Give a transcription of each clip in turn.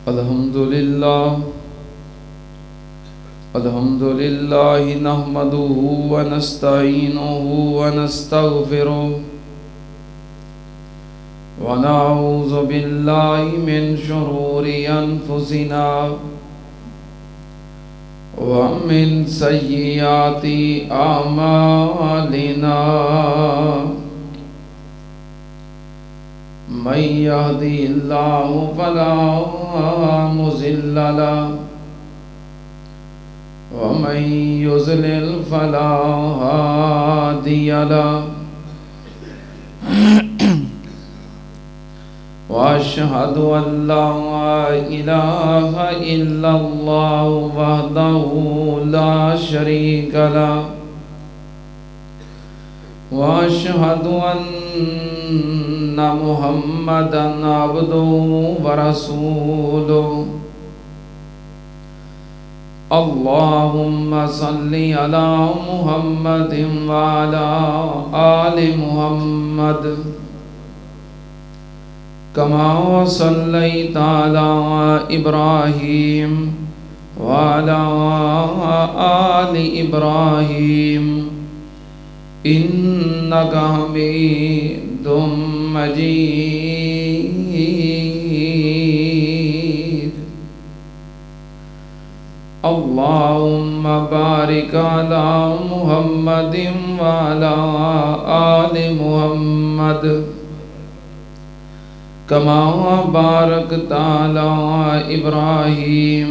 الحمد لله نحمده ونستعينه ونستغفره ونعوذ بالله من شرور أنفسنا ومن سيئات أعمالنا من يهدي الله فلا مضل له ومن يضلل فلا هادي له وأشهد أن لا إله إلا الله وحده لا شريك له وأشهد أن محمدًا عبده ورسوله اللهم صل على محمد وعلى آل محمد كما صليت على إبراهيم وعلى آل إبراهيم إنك حميد مجيد اللهم بارك على محمد وعلى آل محمد كما باركت على إبراهيم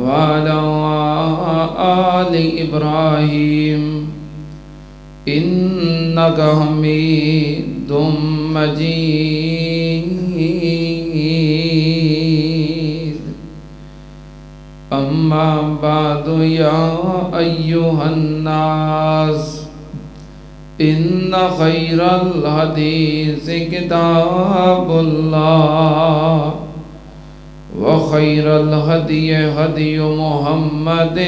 وعلى آل إبراهيم إنك حميد مجيد أما بعد يا أيها الناس إن خير الحديث كتاب الله وخير الهدي هدي محمد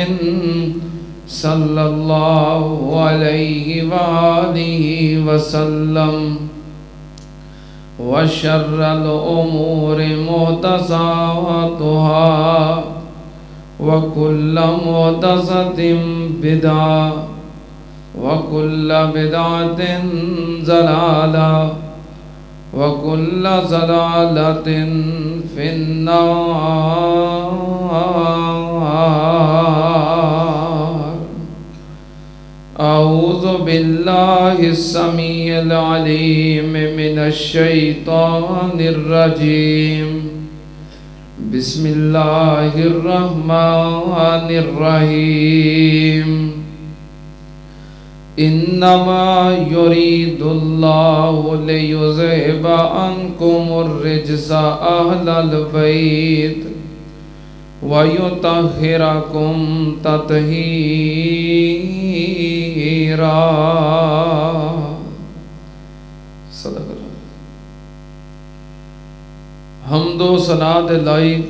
صلى الله عليه وآله وسلم وشر الأمور محدثاتها وكل محدثة بدعة وكل بدعة ضلالة وكل ضلالة في النار أعوذ بالله السميع العليم من الشيطان الرجيم بسم الله الرحمن الرحيم إنما يريد الله ليذهب عنكم الرجس أهل البيت ويطهركم تطهيرا صدق اللہ. حمد و ثنا دے لائق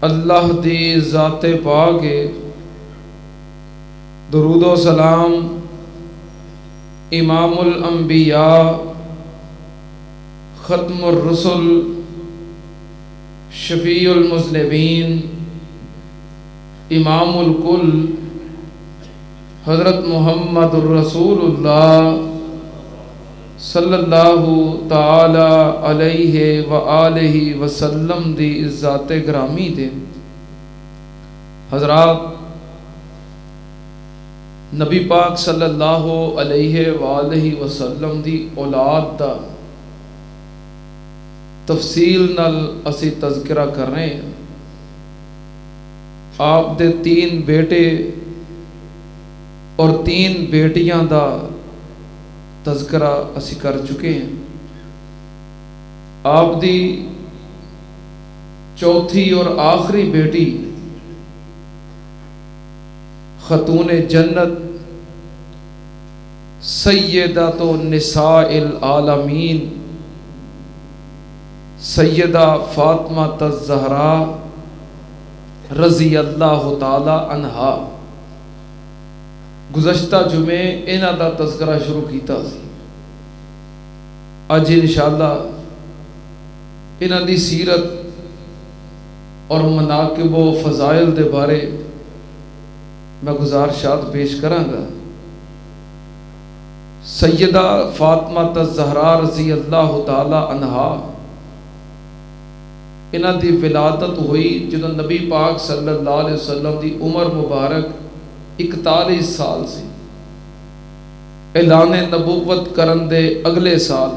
اللہ دی ذات پاک ہے. درود و سلام امام الانبیاء ختم الرسل شفیع المذنبین امام الکل حضرت محمد الرسول اللہ صلی اللہ تعالی علیہ وآلہ وسلم دی ذات گرامی دے. حضرات، نبی پاک صلی اللہ علیہ وآلہ وسلم دی اولاد دا تفصیل نال اسی تذکرہ کر رہے ہیں. آپ دے 3 بیٹے اور 3 بیٹیاں دا تذکرہ اسی کر چکے ہیں. آپ دی چوتھی اور آخری بیٹی خاتون جنت سیدۃ النساء العالمین سیدہ فاطمہ الزہرا رضی اللہ تعالی عنہا. گزشتہ جمعے انہاں دا تذکرہ شروع کیتا سی. اج انشاءاللہ انہاں دی سیرت اور مناقب و فضائل دے بارے میں گزارشات پیش کراں گا۔ سیدہ فاطمہ الزہرا رضی اللہ تعالی عنہا انہاں دی ولادت ہوئی جدوں نبی پاک صلی اللہ علیہ وسلم دی عمر مبارک 41 سال سی۔ اعلان نبوت کرن دے اگلے سال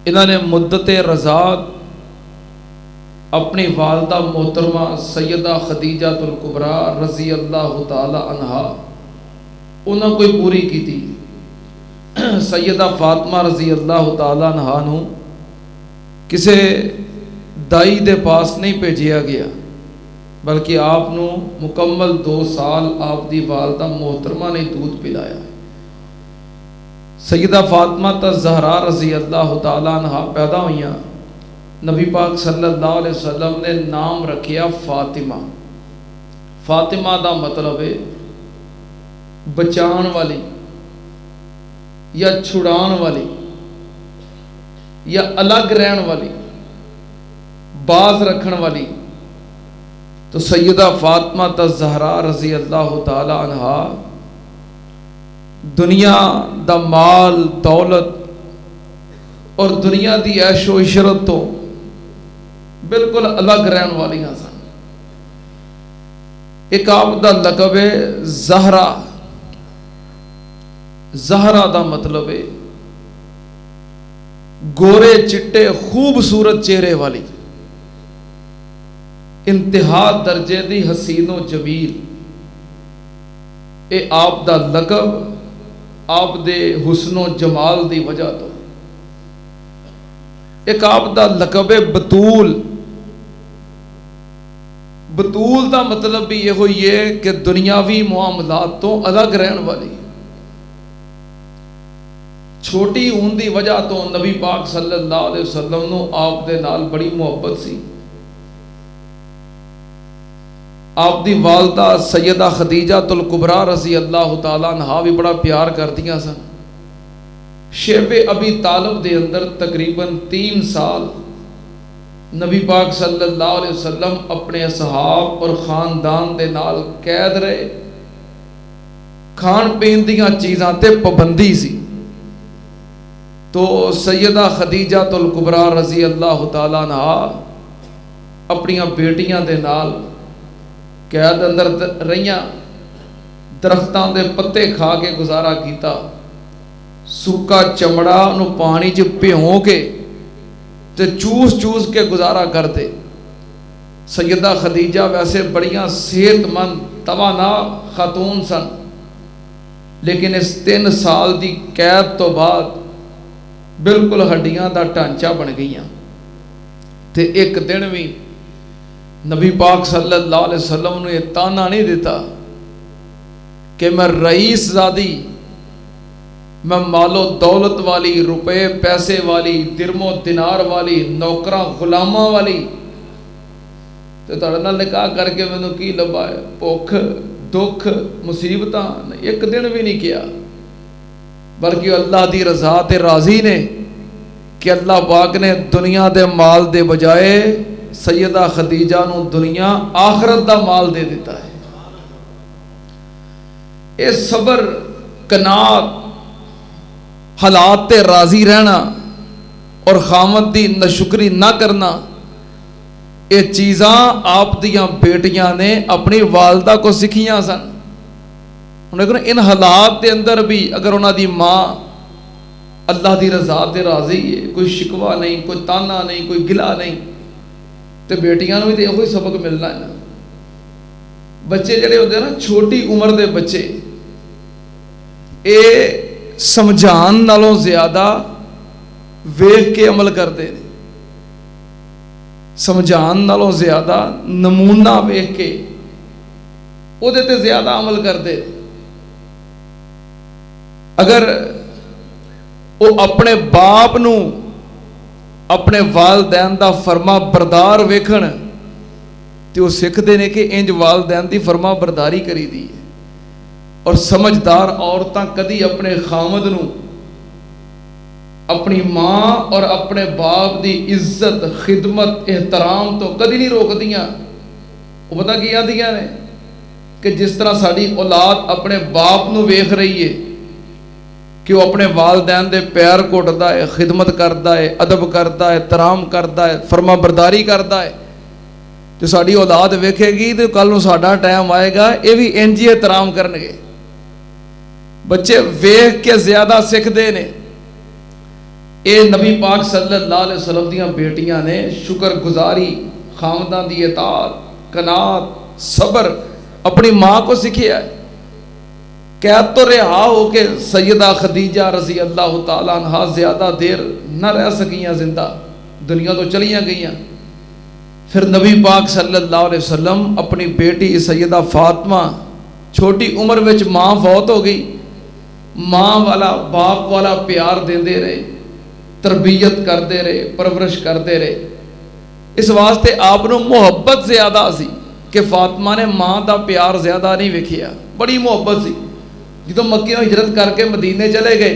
انہاں نے مدت رضاعت اپنی والدہ محترمہ سیدہ خدیجہ الکبریٰ رضی اللہ تعالی عنہا انہاں کوئی پوری کی تھی۔ سیدہ فاطمہ رضی اللہ تعالی عنہا نو کسے دائی دے پاس نہیں بھیجیا گیا، بلکہ آپ نو مکمل 2 سال آپ دی والدہ محترمہ نے دودھ پلایا۔ سیدہ فاطمہ الزہرا رضی اللہ تعالی عنہا پیدا ہوئیاں، نبی پاک صلی اللہ علیہ وسلم نے نام رکھیا فاطمہ۔ فاطمہ دا مطلب ہے بچان والی یا چھڑان والی یا الگ رہن والی، باز رکھن والی۔ تو سیدہ فاطمہ الزہرا رضی اللہ تعالی عنہا دنیا دا مال دولت اور دنیا دی عیش و عشرت تو بالکل الگ رہن والی سن۔ ایک آپ دا لقب ہے زہرا۔ زہرا دا مطلب ہے گورے چٹے خوبصورت چہرے والی، انتہا درجے دی حسین و جمیل۔ اے آپ دا لقب آپ دے حسن و جمال دی وجہ تو۔ ایک آپ دا لقب ہے بطول۔ بطول دا مطلب بھی یہ ہوئی ہے کہ دنیاوی معاملات تو الگ رہن والی۔ چھوٹی ہون دی وجہ تو نبی پاک صلی اللہ علیہ وسلم نو آپ دے نال بڑی محبت سی۔ آپ دی والدہ سیدہ خدیجہ الکبریٰ رضی اللہ تعالیٰ عنہا بھی بڑا پیار کردیاں سن۔ شیب ابی طالب دے اندر تقریباً 3 سال نبی پاک صلی اللہ علیہ وسلم اپنے اصحاب اور خاندان دے نال قید رہے۔ کھان پین دیاں چیزاں تے پابندی سی، تو سیدہ خدیجہ الکبریٰ رضی اللہ تعالیٰ عنہا اپنیاں بیٹیاں دے نال قید اندر رہیاں، درختاں دے پتے کھا کے گزارا کیتا، سکا چمڑا نو پانی چ بھیوں کے تے چوس چوس کے گزارا کرتے۔ سیدہ خدیجہ ویسے بڑیاں صحت مند توانا خاتون سن، لیکن اس 3 سال دی قید تو بعد بالکل ہڈیاں دا ڈھانچہ بن گئیاں۔ تے ایک دن بھی نبی پاک صلی اللہ علیہ وسلم نے یہ تانا نہیں دیتا کہ میں رئیس زادی، میں مال و دولت والی، روپے پیسے والی، درم و دینار والی، نوکراں غلاماں والی، تو تہاڈے نال نکاح کر کے مینوں کی لبا ہے؟ بھوک دکھ مصیبتاں ایک دن بھی نہیں کیا، بلکہ اللہ دی رضا تے راضی نے کہ اللہ پاک نے دنیا دے مال دے بجائے سیدہ خدیجہ نو دنیا آخرت دا مال دے دیتا ہے۔ اے صبر، قناعت، حالات تے راضی رہنا اور خامد دی ناشکری نہ کرنا، اے چیزاں آپ دیاں بیٹیاں نے اپنی والدہ کو سکھیاں سن۔ ان حالات دے اندر بھی اگر انہاں دی ماں اللہ دی رضا تے راضی ہے، کوئی شکوہ نہیں، کوئی تانا نہیں، کوئی گلہ نہیں، تو بیٹیاں نو بھی تو یہ سبق ملنا ہے نا۔ بچے جڑے ہوتے ہیں نا، چھوٹی عمر دے بچے، اے سمجھان نالوں زیادہ ویکھ کے عمل کرتے ہیں، سمجھان نالوں زیادہ نمونہ ویکھ کے او دے تے زیادہ عمل کرتے۔ اگر وہ اپنے باپ نو اپنے والدین دا فرما بردار ویکھن تے وہ سکھدے نے کہ انج والدین دی فرما برداری کری دی ہے۔ اور سمجھدار عورتاں کدی اپنے خامد نو اپنی ماں اور اپنے باپ دی عزت خدمت احترام تو کدی نہیں روک دیاں. وہ پتہ کی آدیاں نے کہ جس طرح ساری اولاد اپنے باپ نو ویکھ رہی ہے کہ وہ اپنے والدین دے پیر گھٹدا ہے, خدمت کردا ہے, ادب کردا ہے, احترام کردا ہے, فرما برداری کردا ہے, جو ساری اولاد ویکھے گی تو کل نو ساڈا ٹائم آئے گا یہ بھی انج ہی احترام کرنگے. بچے ویکھ کے زیادہ سکھدے نے. اے نبی پاک صلی اللہ علیہ وسلم دیاں بیٹیاں نے شکر گزاری, خاونداں دی اطاعت, قناعت, صبر اپنی ماں کو سکھیا ہے. قید تو رہا ہو کہ سیدہ خدیجہ رضی اللہ تعالیٰ عنہ زیادہ دیر نہ رہ سکیاں زندہ, دنیا تو چلیاں گئیاں. پھر نبی پاک صلی اللہ علیہ وسلم اپنی بیٹی سیدہ فاطمہ چھوٹی عمر وچ ماں فوت ہو گئی, ماں والا باپ والا پیار دیندے رہے, تربیت کرتے رہے, پرورش کرتے رہے. اس واسطے آپ نو محبت زیادہ سی کہ فاطمہ نے ماں دا پیار زیادہ نہیں ویکھیا, بڑی محبت سی. جدو مکیوں ہجرت کر کے مدینے چلے گئے,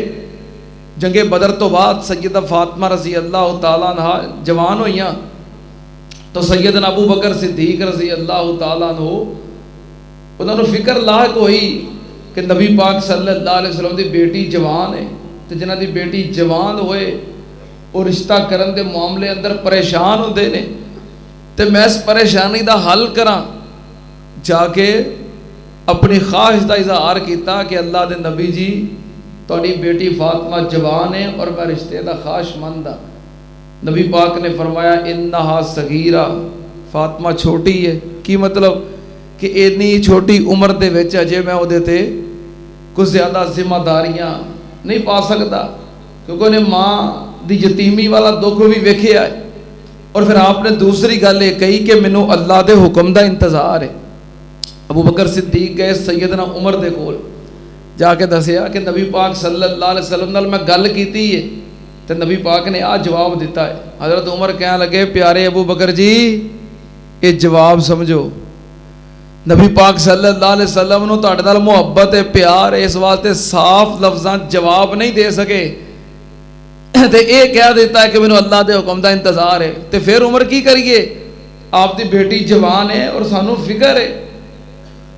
جنگ بدر تو بعد سیدہ فاطمہ رضی اللہ تعالیٰ عنہ جوان ہوئیاں تو سیدنا ابو بکر صدیق رضی اللہ تعالیٰ عنہ انہوں نے فکر لاحق ہوئی کہ نبی پاک صلی اللہ علیہ وسلم دی بیٹی جوان ہے, تو جنہ دی بیٹی جوان ہوئے اور رشتہ کرن دے معاملے اندر پریشان ہوندے نے, تے میں اس پریشانی دا حل کراں. جا کے اپنی خواہش دا اظہار کیتا کہ اللہ دے نبی جی تہاڈی بیٹی فاطمہ جوان ہے اور میں رشتے دا خواہش مند ہاں. نبی پاک نے فرمایا انہا صغیرہ, فاطمہ چھوٹی ہے. کی مطلب کہ اتنی چھوٹی عمر دے وچ اجے میں اودے تے کچھ زیادہ ذمہ داریاں نہیں پا سکتا, کیونکہ انہیں ماں دی یتیمی والا دکھ بھی ویکھیا ہے. اور پھر آپ نے دوسری گل یہ کہی کہ مینوں اللہ دے حکم دا انتظار ہے. ابو بکر صدیق گئے سیدنا عمر دے کول, جا کے دسیا کہ نبی پاک صلی اللہ علیہ وسلم نال میں گل کیتی ہے تو نبی پاک نے آ جواب دیتا ہے. حضرت عمر کہنے لگے پیارے ابو بکر جی یہ جواب سمجھو, نبی پاک صلی اللہ علیہ وسلم نو تہاڈے نال محبت ہے, پیار ہے, اس واسطے صاف لفظاں جواب نہیں دے سکے تے اے کہہ دیتا ہے کہ مینوں اللہ دے حکم دا انتظار ہے. تے پھر عمر کی کریے, آپ دی بیٹی جوان ہے اور سانو فکر ہے.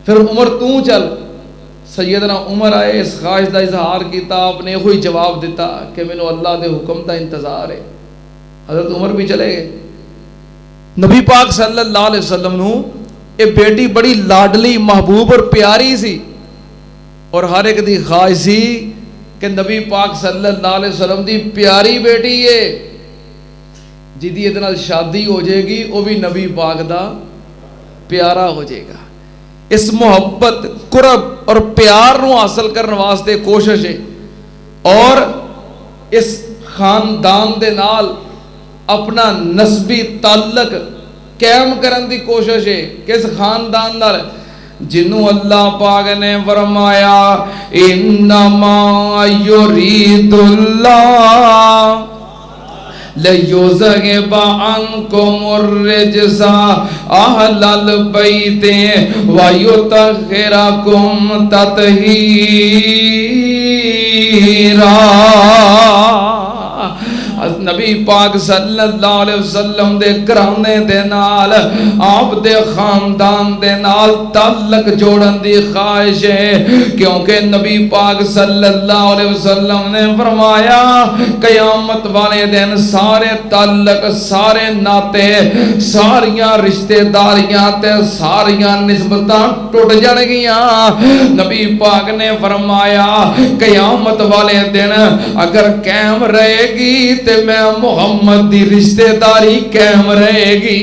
پھر عمر تو چل. سیدنا عمر آئے, اس خواہش دا اظہار کیتا, آپ نے کوئی جواب دیتا کہ مینوں اللہ دے حکم دا انتظار ہے. حضرت عمر بھی چلے گئے. نبی پاک صلی اللہ علیہ وسلم نو اے بیٹی بڑی لاڈلی محبوب اور پیاری سی, اور ہر ایک دی خواہش سی کہ نبی پاک صلی اللہ علیہ وسلم دی پیاری بیٹی ہے جدی ادھے نال شادی ہو جائے گی وہ بھی نبی پاک دا پیارا ہو جائے گا. اس محبت قرب اور پیار نو حاصل کرنے واسطے کوشش ہے, اور اس خاندان دے نال اپنا نسبی تعلق قائم کرن دی کوشش ہے کہ اس خاندان نال جنوں اللہ پاک نے فرمایا انما یرید اللہ لَيُذْهِبَ عَنْكُمُ الرِّجْسَ أَهْلَ الْبَيْتِ وَيُطَهِّرَكُمْ تَطْهِيرًا. نبی پاک صلی اللہ علیہ وسلم دے گھرانے دے نال آپ دے خاندان دے نال تعلق جوڑن دی خواہش ہے, کیونکہ نبی پاک صلی اللہ علیہ وسلم نے فرمایا قیامت والے دن سارے تعلق, سارے ناتے, ساریاں رشتہ داریاں تے ساریاں نسبتاں ٹوٹ جان گیاں. نبی پاک نے فرمایا قیامت والے دن اگر قائم رہے گی تے میں محمد دی رشتہ داری قائم رہے گی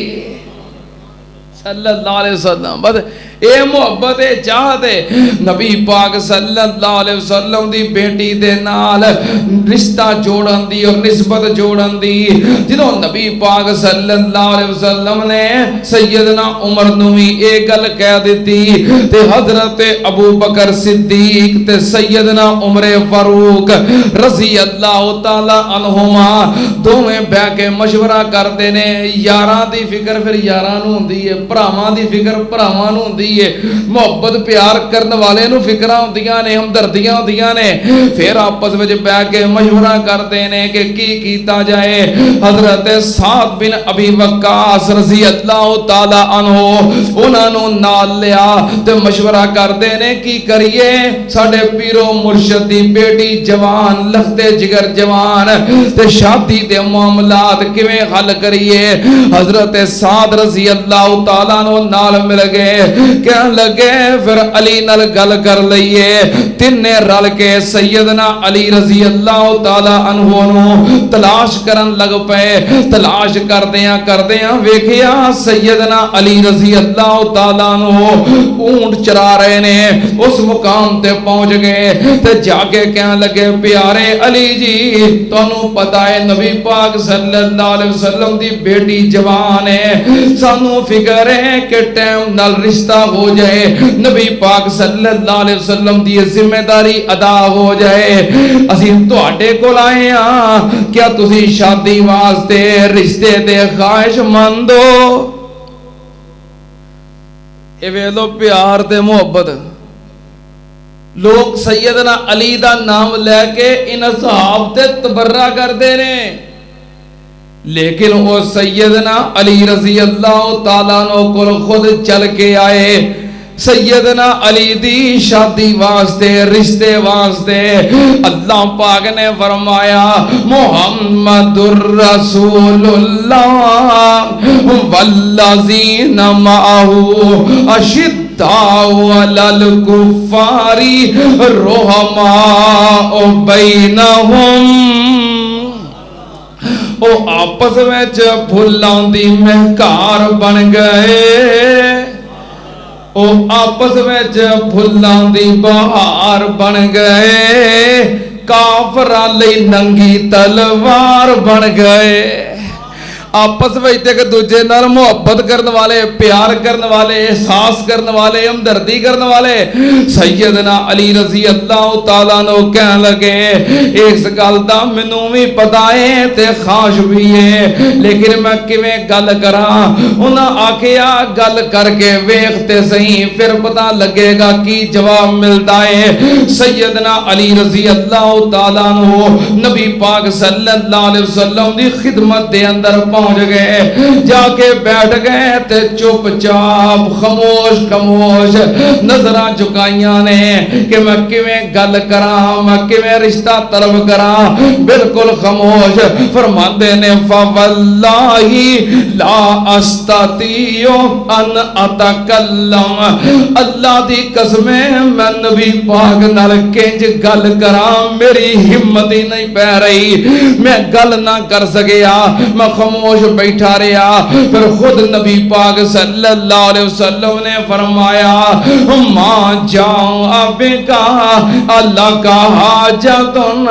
صلی اللہ علیہ وسلم. بس اے محبت ہے, چاہت ہے. نبی پاک صلی اللہ علیہ وسلم دی بیٹی دے نال رشتہ جوڑن دی اور نسبت جوڑن دی. جدوں نبی پاک صلی اللہ علیہ وسلم نے سیدنا عمر نو بھی اے گل کہہ دیتی تے حضرت ابو بکر صدیق تے سیدنا عمر فاروق رضی اللہ تعالی عنہما دوویں بیٹھ کے مشورہ کرتے نے. یاراں دی فکر پھر یاراں نو ہوندی ہے, بھراواں دی فکر بھراواں نو ہوندی ہوندی ہے محبت پیار کرن والے نو فکراں ہوندیاں نے ہمدردیاں ہوندیاں نے پھر آپس وچ بیٹھ کے مشورہ کرتے نے کہ کی کیتا جائے حضرت سعد بن ابی وقاص رضی اللہ تعالی عنہ انہاں نو نال لیا تے مشورہ کرتے نے کی کریے ساڈے پیرو مرشد دی بیٹی جوان لختے جگر جوان تے شادی دے معاملات کیویں حل کریے حضرت سعد رضی اللہ تعالیٰ عنہ نال مل گئے کہنے لگے پھر علی نال گل کر لئیے تینے رل کے سیدنا علی رضی اللہ تعالیٰ عنہ نو تلاش کرن لگ پے تلاش کردیاں ویکھیا سیدنا علی رضی اللہ تعالیٰ عنہ اونٹ چرا رہے نے اس مقام تے پہنچ گئے تے جا کے کہنے لگے پیارے علی جی تانوں پتہ ہے نبی پاک صلی اللہ علیہ وسلم دی بیٹی جوان ہے سانوں فکر ہے کہ ٹائم نال رشتہ ہو جائے نبی پاک صلی اللہ علیہ وسلم دی ذمہ داری ادا ہو جائے اسی تواڈے کول آئے ہاں کیا تسی شادی واسطے رشتے دے خواہش مند ہو اے ویلو پیار تے محبت لوگ سیدنا علی دا نام لے کے ان اصحاب تے تبرہ کر دے رہے لیکن وہ سیدنا علی رضی اللہ تعالیٰ عنہ کو خود چل کے آئے سیدنا علی دی شادی واسطے رشتے واسطے اللہ پاک نے فرمایا محمد الرسول اللہ والذین معہ اشداء علی الکفار رحماء بینہم او آپس میں پھلاں دی مہکار بن گئے او آپس میں پھلاں دی بہار بن گئے کافراں لئی ننگی تلوار بن گئے آپس میں ایک دوجے نال محبت کرنے والے پیار کرنے والے احساس کرنے والے ہمدردی کرنے والے سیدنا علی رضی اللہ تعالیٰ عنہ کہنے لگے اس گل دا مینوں بھی پتہ ہے تے خواہش بھی ہے لیکن میں کیویں گل کراں انہاں آکھیا گل کر کے ویکھتے صحیح پھر پتہ لگے گا کی جواب ملتا ہے سیدنا علی رضی اللہ تعالیٰ عنہ نبی پاک صلی اللہ علیہ وسلم دی خدمت دے اندر پہنچ گئے جا کے بیٹھ گئے تے چپ چاپ خاموش نظراں جھکائیاں نے کہ میں کیویں گل کراں میں کیویں رشتہ طلب کراں بالکل خاموش فرماندے نے فواللہ لا استطيع ان اتکلم اللہ دی قسم میں نبی پاک نال کنج گل کراں میری ہمت ہی نہیں پہ رہی میں گل نہ کر سکیا میں خاموش بیٹھا رہا پھر خود نبی پاک صلی اللہ علیہ وسلم نے فرمایا ماں جاؤں اب کا اللہ کا حاجتن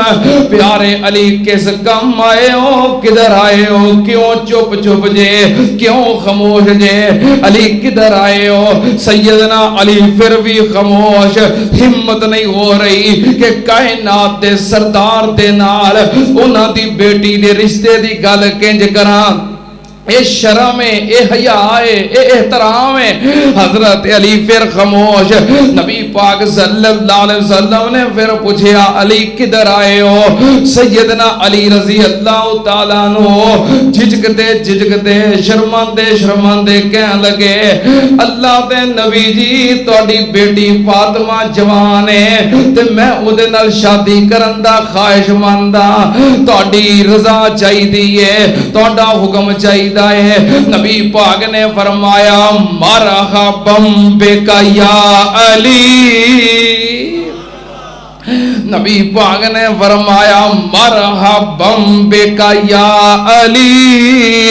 پیارے علی کس کم آئے ہو کدھر آئے ہو کیوں چپ چپ جے کیوں خاموش جے علی کدھر آئے ہو سیدنا علی پھر بھی خاموش ہمت نہیں ہو رہی کہ کائنات دے سردار دے نال انہاں دی بیٹی دے رشتے دی گل کنج کراں اے شرم ہے اے حیاء ہے اے احترام ہے حضرت علی پھر خاموش نبی پاک صلی اللہ علیہ وسلم نے پھر پوچھا علی کدھر آئے ہو سیدنا علی رضی اللہ تعالیٰ عنہ جھجکتے شرمندے کہنے لگے اللہ دے نبی جی تہاڈی بیٹی فاطمہ جوان ہے تے میں اودے نال شادی کرن دا خواہش مند ہاں تہاڈی رضا چاہیے تہاڈا حکم چاہیے نبی پاک نے فرمایا مرحبا بک یا علی نبی پاک نے فرمایا مرحبا بک یا علی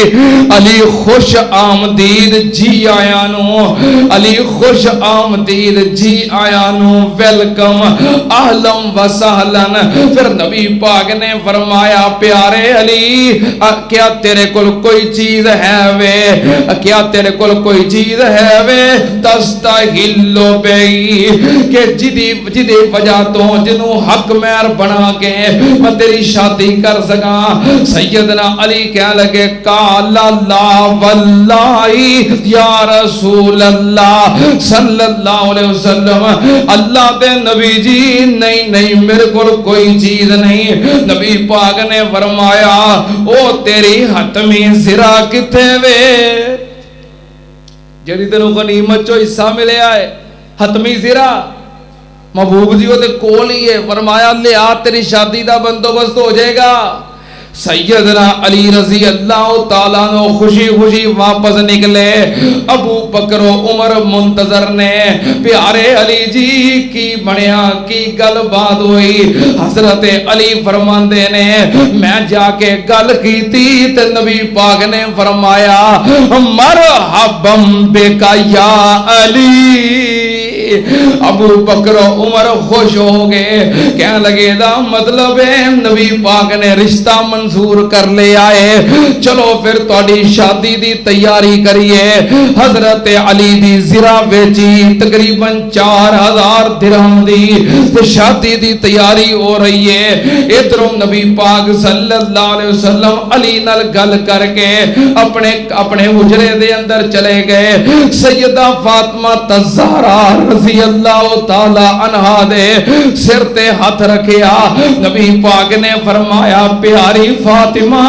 علی خوش آمدید جی آیا نو علی خوش آمدید جی آیا نو ویلکم اہلم و سہلن پھر نبی پاک نے فرمایا پیارے علی کیا تیرے کل کوئی چیز ہے وے کیا تیرے کل کوئی چیز ہے وے تستحلو بی کہ جدی وجہ تو جنوں حق مہر بنا کے میں تیری شادی کر سکا۔ سیدنا علی کہنے لگے قال لا واللہ یا رسول اللہ صلی اللہ علیہ وسلم، اللہ دے نبی جی نہیں نہیں میرے کو کوئی چیز نہیں۔ نبی پاک نے فرمایا او تیری حتمی زرا کتے وے، جڑی تینوں غنیمت چو حصہ ملے آئے حتمی زرا محبوب جی وہ تے کول ہی ہے، فرمایا لیا تیری شادی دا بندوبست ہو جائے گا۔ سیدنا علی رضی اللہ تعالیٰ نے خوشی خوشی واپس نکلے، ابو بکر و عمر منتظر نے پیارے علی جی کی بنیا کی گل بات ہوئی۔ حضرت علی فرماندے نے میں جا کے گل کی تھی تے نبی پاک نے فرمایا مرحبا بکا یا علی۔ ابو بکر و عمر خوش ہو گئے، کہنے لگے دا مطلب ہے نبی پاک نے رشتہ منظور کر لے آئے، چلو پھر تواڈی شادی دی تیاری کریے۔ حضرت علی دی زرا ویچی تقریباً 4000 درہم دی شادی دی تیاری ہو رہی ہے۔ ادھروں نبی پاک صلی اللہ علیہ وسلم علی نال گل کر کے اپنے حجرے دے اندر چلے گئے۔ سیدہ فاطمہ الزہرا رضی اللہ تعالی عنہا دے سر تے ہاتھ رکھیا، نبی پاک نے فرمایا پیاری فاطمہ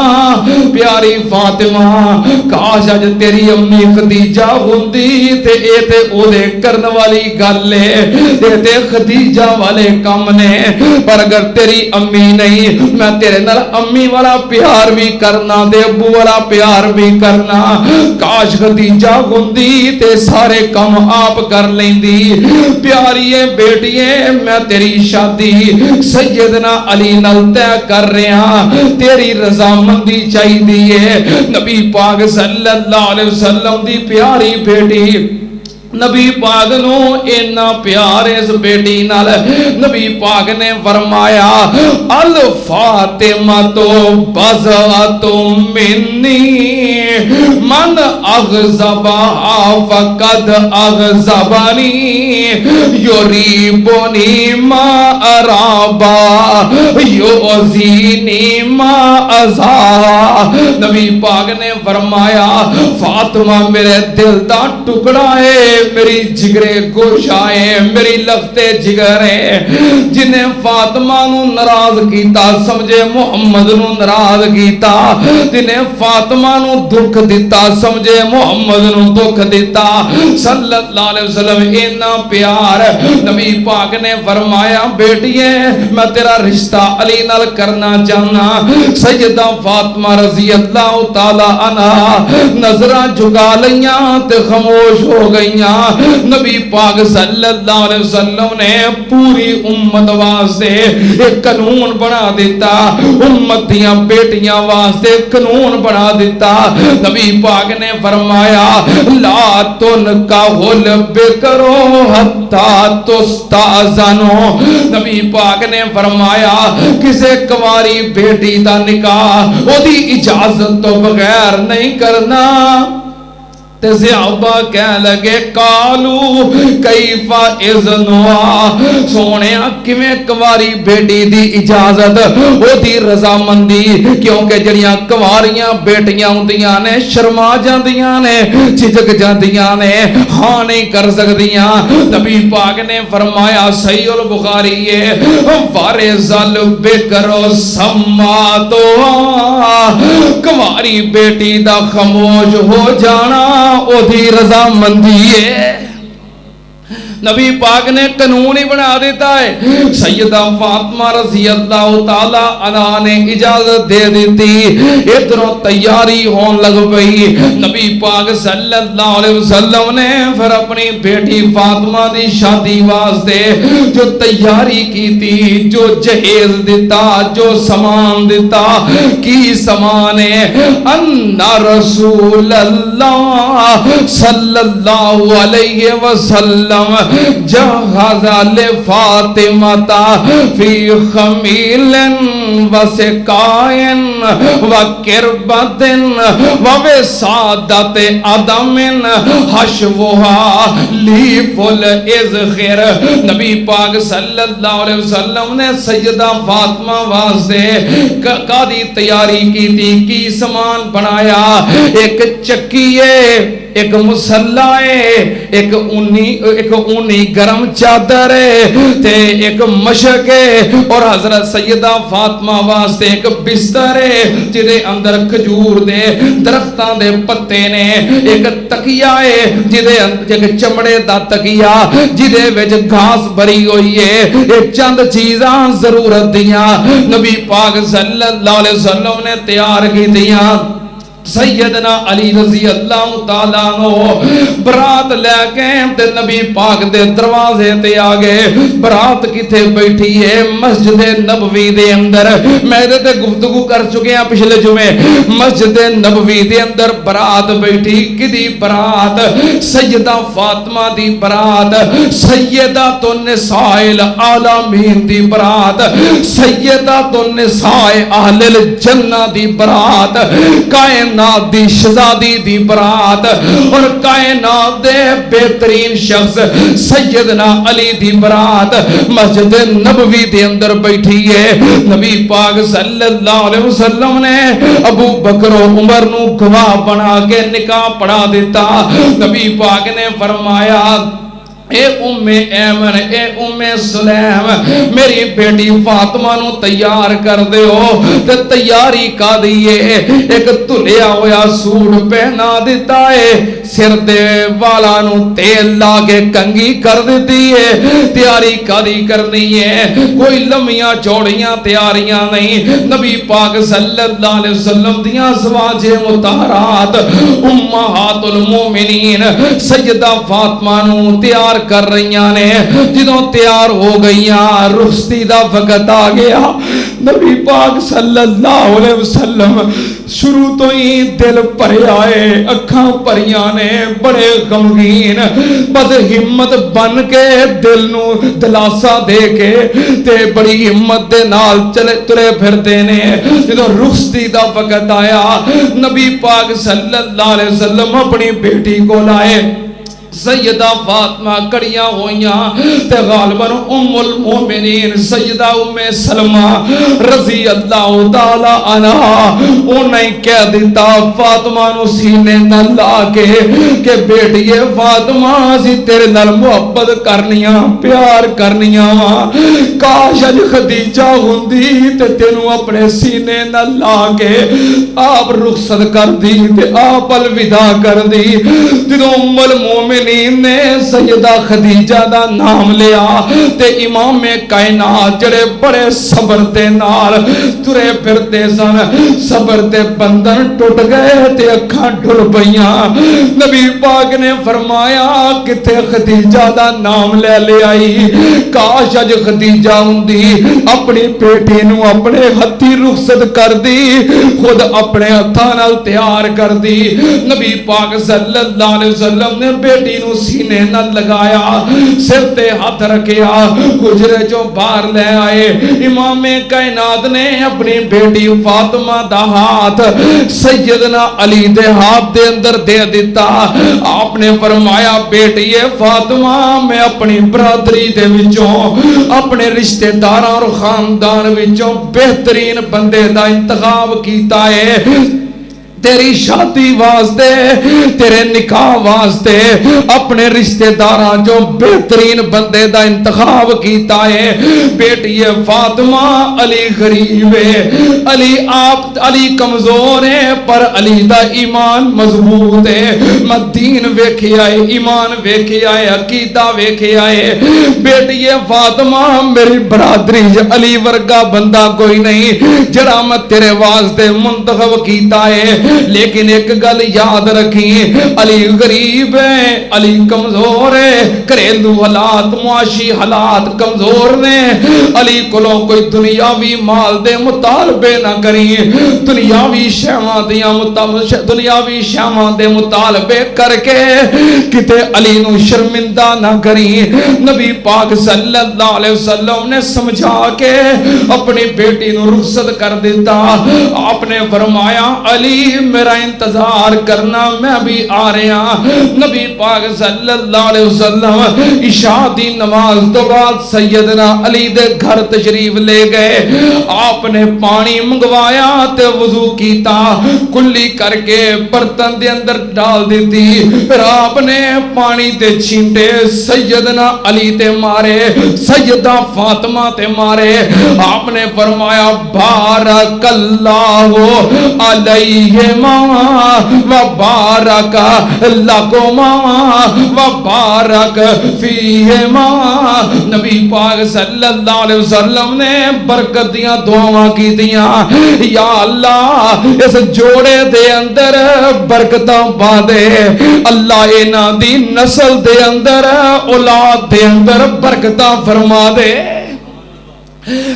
پیاری فاطمہ، کاش اج تیری امی خدیجہ ہوندی تے اے تے او دے کرن والی گل ہے، اے تے خدیجہ والے کم نے، پر اگر تیری امی نہیں میں تیرے نال امی والا پیار بھی کرنا تے ابو والا پیار بھی کرنا، کاش خدیجہ ہوندی تے سارے کم آپ کر لیندی۔ پیاریے بیٹیے میں تیری شادی سیدنا علی نال طے کر رہا، تیری رضامندی چاہیے۔ نبی پاک صلی اللہ علیہ وسلم دی پیاری بیٹی نبی پاک نو اینا پیار اس بیٹی نال، نبی پاک نے فرمایا الفاطمہ تو بضعۃ منی من اغضبها فقد اغضبنی یریبنی ما ارابا یؤذینی ما ازا۔ نبی پاک نے فرمایا فاطمہ میرے دل دا ٹکڑا ہے، میری جگرے گوشائے میری لفتے جگرے، جنہیں فاطمہ نو ناراض کیتا سمجھے محمد نو ناراض کیتا، جنہیں فاطمہ نو دکھ دیتا سمجھے محمد نو دکھ دیتا صلی اللہ علیہ وسلم۔ اینا پیار نبی پاک نے فرمایا بیٹیے میں تیرا رشتہ علی نال کرنا چاہنا۔ سیدہ فاطمہ رضی اللہ تعالی عنہ نظرہ جھکا لیاں تے خاموش ہو گئیاں۔ نبی پاک صلی اللہ علیہ وسلم نے پوری امت واسطے ایک قانون بنا دیتا، امت دیاں بیٹیاں واسطے قانون بنا دیتا۔ نبی پاک نے فرمایا لا تنکحل بکرو حتی تستأذنو۔ نبی پاک نے فرمایا کسے کنواری بیٹی دا نکاح او دی اجازت تو بغیر نہیں کرنا۔ تے صحابہ کہنے لگے قالو کیف اذنوا، سونیا کیویں کنواری بیٹی دی اجازت او دی رضامندی، کیونکہ جڑیاں کنواریاں بیٹیاں ہوندیاں نے شرما جاندیاں نے جھجک جاندیاں نے ہاں نہیں کر سکدیاں۔ نبی پاک نے فرمایا صحیح البخاری ہے وارث البکر سماتو، کنواری بیٹی دا خاموش ہو جانا او دی رضامندی ہے۔ نبی پاک نے قانون ہی بنا دیتا ہے۔ سیدہ فاطمہ رضی اللہ تعالی عنہا نے اجازت دے دیتی، ادھروں تیاری ہون لگ پئی۔ نبی پاک صلی اللہ علیہ وسلم نے پھر اپنی بیٹی فاطمہ دی شادی واسطے جو تیاری کی تھی، جو جہیز دیتا، جو سامان دیتا، کی سامان ہے ان رسول اللہ صلی اللہ علیہ وسلم جہاز لفاطمہ فی خمیل وسقائن وکربت ووسادت عدم حشوہا لیف الازخر. نبی پاک صلی اللہ علیہ وسلم نے سیدہ فاطمہ واسطے قادی تیاری کی تھی. کی سامان بنایا؟ ایک چکی ہے، ایک مسلح ہے، ایک اونی گرم چادر ہے تے ایک مشک ہے، اور حضرت سیدہ فاطمہ واسطے ایک بستر ہے جدے اندر کھجور دے درختاں دے پتے نے، ایک تکیہ ہے جدے ایک چمڑے دا تکیہ جدے وچ گھاس بھری ہوئی ہے. یہ چند چیزاں ضرورت دیاں نبی پاک صلی اللہ علیہ وسلم نے تیار کی دیاں. سیدنا علی رضی اللہ تعالیٰ عنہ برات لے کے تے نبی پاک دے دروازے تے آگے. برات کتے بیٹھی ہے؟ مسجد نبوی دے اندر. میں تے گفتگو کر چکے ہیں پچھلے جمعے. مسجد نبوی دے اندر برات بیٹھی. کدی برات؟ سیدہ فاطمہ دی برات، سیدۃ النساء العالمین دی برات، سیدۃ النساء اہل الجنہ دی برات، کائنات دی شہزادی دی برات، اور کائنات دے بہترین شخص سیدنا علی دی برات مسجد نبوی دے اندر بیٹھی ہے. نبی پاک صلی اللہ علیہ وسلم نے ابو بکر و عمر نو گواہ بنا کے نکاح پڑھا دیتا. نبی پاک نے فرمایا اے ام ایمن، اے ام سلیم، میری بیٹی فاطمہ نو تیار کر دیو. تے تیاری کا دیئے ایک دھلیا ہویا سوٹ پہنا دیتا ہے، سر دے والا نو تیل لا کے کنگھی کر دیتی ہے. تیاری کا دی کرنی ہے، کوئی لمحیاں چوڑیاں تیاریاں نہیں. نبی پاک صلی اللہ علیہ وسلم دیاں ازواج مطہرات امہات المومنین سیدہ فاطمہ نو تیار کر رہیاں نے. جدوں تیار ہو گئیاں رخصتی دا وقت آ گیا. نبی پاک صلی اللہ علیہ وسلم شروع تو ہی دل بھرے آئے، اکھاں بھریاں نے، بڑے غمگین بد ہمت بن کے دل نو دلاسا دے کے تے بڑی ہمت دے نال چلے ترے پھرتے نے. جدوں رخصتی دا وقت آیا نبی پاک صلی اللہ علیہ وسلم اپنی بیٹی کو لائے. سیدہ فاطمہ کڑیاں ہوئیاں تے غالباً ام المومنین سیدہ ام سلمہ رضی اللہ تعالی عنہا انہیں کہہ دیتا فاطمہ نو سینے نہ لا کے کہ بیٹی فاطمہ سی تیرے نال محبت کرنیاں پیار کرنیاں. کاش اج خدیجہ ہوندی تے تینوں اپنے سینے نہ لا کے آپ رخصت کر دی تے آپ الوداع کر دی. جدوں ام المومنین نے سیدہ خدیجہ دا نام لیا تے امام کائنات جڑے بڑے صبر دے نال ترے پھرتے سن، صبر دے بندن ٹوٹ گئے تے اکھاں ڈھل پئیاں. نبی پاک نے فرمایا کتے خدیجہ دا نام لے آئی. کاش اج خدیجہ ہوندی اپنی بیٹی نو اپنے ہتھی رخصت کر دی، خود اپنے ہتھاں نال تیار کر دی. نبی پاک صلی اللہ علیہ وسلم نے بیٹی نو سینے نہ لگایا، سر تے ہاتھ رکھیا، حجرے جو باہر لے آئے. امام کائنات نے اپنی بیٹی فاطمہ دا ہاتھ سیدنا علی دے ہاتھ دے اندر دے دیتا. آپ نے فرمایا بیٹی فاطمہ میں اپنی برادری دے وچوں اپنے رشتہ داراں اور خاندان وچوں بہترین بندے دا انتخاب کیتا ہے تیری شادی واسطے، تیرے نکاح واسطے اپنے رشتہ داراں جو بہترین بندے دا انتخاب کیتا ہے. بیٹی فاطمہ علی غریب ہے، علی کمزور ہے پر علی دا ایمان مضبوط ہے. دین ویکھے آئے، ایمان ویکھے آئے، عقیدہ ویکھے آئے. بیٹی فاطمہ میری برادری علی ورگا بندہ کوئی نہیں جڑا میں تیرے واسطے منتخب کیتا ہے. لیکن ایک گل یاد رکھی، علی غریب ہے، علی کمزور ہے، گھریلو حالات معاشی حالات کمزور نے، علی کولوں کوئی دنیاوی مال دے مطالبے نہ کری، دنیاوی شیواں دے مطالبے کر کے کتے علی نو شرمندہ نہ کری۔ نبی پاک صلی اللہ علیہ وسلم نے سمجھا کے اپنی بیٹی نو رخصت کر دیتا۔ آپ نے فرمایا علی میرا انتظار کرنا، میں بھی آ رہا۔ نبی پاک صلی اللہ علیہ وسلم عشاء دی نماز تو بعد سیدنا علی دے گھر تشریف لے گئے۔ آپ نے پانی منگوایا تے وضو کیتا، کلی کر کے برتن دے اندر ڈال دیتی، پھر آپ نے پانی تے چھینٹے سیدنا علی تے مارے، سیدہ فاطمہ تے مارے۔ آپ نے فرمایا بارک اللہ علیہما و بارک لکما و بارک فیہما۔ نبی پاک صلی اللہ علیہ وسلم نے برکت دیاں دعاواں کی دیاں، یا اللہ اس جوڑے دے اندر برکتاں پا دے، اللہ انہاں دی نسل دے اندر اولاد دے اندر برکتاں فرما دے۔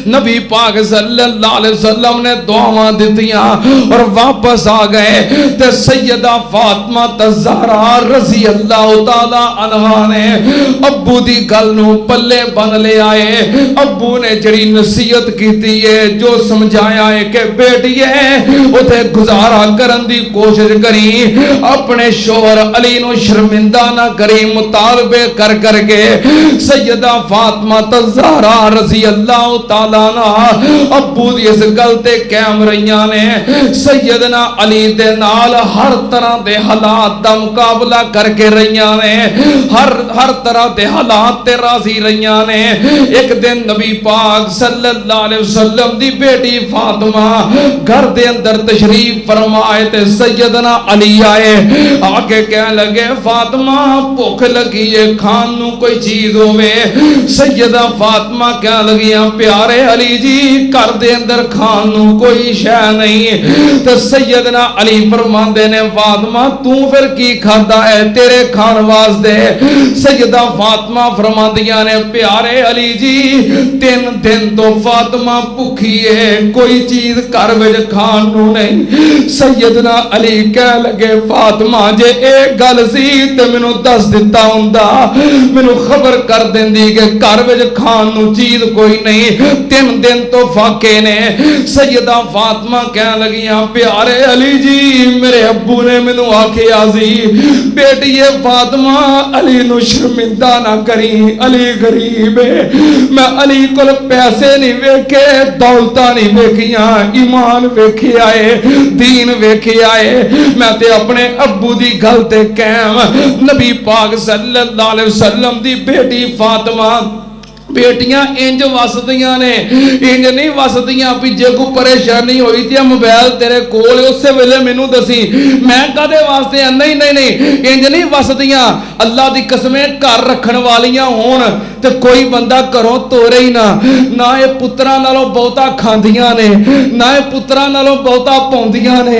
نبی پاک صلی اللہ علیہ وسلم نے دعاواں دتیاں اور واپس آ گئے تے سیدہ فاطمہ الزہرا رضی اللہ تعالی عنہا نے ابو دی گل نو پلے بن لے آئے۔ ابو نے جڑی نصیحت کیتی ہے، جو سمجھایا ہے کہ بیٹیے اتے گزارا کرن دی کوشش کری، اپنے شوہر علی نو شرمندہ نہ کری، مطالبے کر کر کے سیدہ فاطمہ الزہرا رضی اللہ تعالیٰ نا ابو دی اس گل تے قائم رہیاں نے، سیدنا علی دے نال ہر طرح دے حالات دا مقابلہ کر کے رہیاں نے، ہر طرح دے حالات تے راضی رہیاں نے۔ ایک دن نبی پاک صلی اللہ علیہ وسلم دی بیٹی فاطمہ گھر دے اندر تشریف فرمائے تے سیدنا علی آئے، آکے کہنے لگے فاطمہ بھوک لگی ہے، کھان نو کوئی چیز ہوئے۔ سیدہ فاطمہ کہنے لگیاں پیارے علی جی گھر دے اندر کھان نو کوئی شے نہیں۔ تو سیدنا علی فرماندے نے فاطمہ تو پھر کی کھادا ہے تیرے کھان واسطے؟ سیدہ فاطمہ فرماندیاں نے پیارے علی جی 3 دن تو فاطمہ بھوکھی ہے، کوئی چیز گھر وچ کھان نو نہیں۔ سیدنا علی کہہ لگے فاطمہ جے ایک گل سی تے مینوں دس دتا ہوندا، مینوں خبر کر دیندی کہ گھر وچ کھان نو چیز کوئی نہیں، 3 دن تو فاقے نے۔ سیدہ فاطمہ کہنے لگیاں پیارے علی جی میرے ابو نے مینوں آکھیا سی بیٹیے فاطمہ علی نو شرمندہ نہ کری، علی غریب ہے، میں علی کول پیسے نہیں ویکھے، دولتاں نہیں ویکھیاں، ایمان ویکھے آئے، دین ویکھے آئے، میں تے اپنے ابو دی گل تے قائم۔ نبی پاک صلی اللہ علیہ وسلم دی بیٹی فاطمہ بیٹیاں انج وسدیاں نے، انج نہیں وسدیاں بھی جے کو پریشانی ہوئی تے موبائل تیرے کول اسے ویلے مینوں دسی میں کدے واسطے نہیں نہیں نہیں انج نہیں وسدیاں۔ اللہ دی قسمیں گھر رکھن والیاں ہون تے کوئی بندہ گھروں توڑے ہی نہ یہ پتراں نالوں بہتا کھاندیاں نے، نہ یہ پتراں نالوں بہتا پاؤندیاں نے۔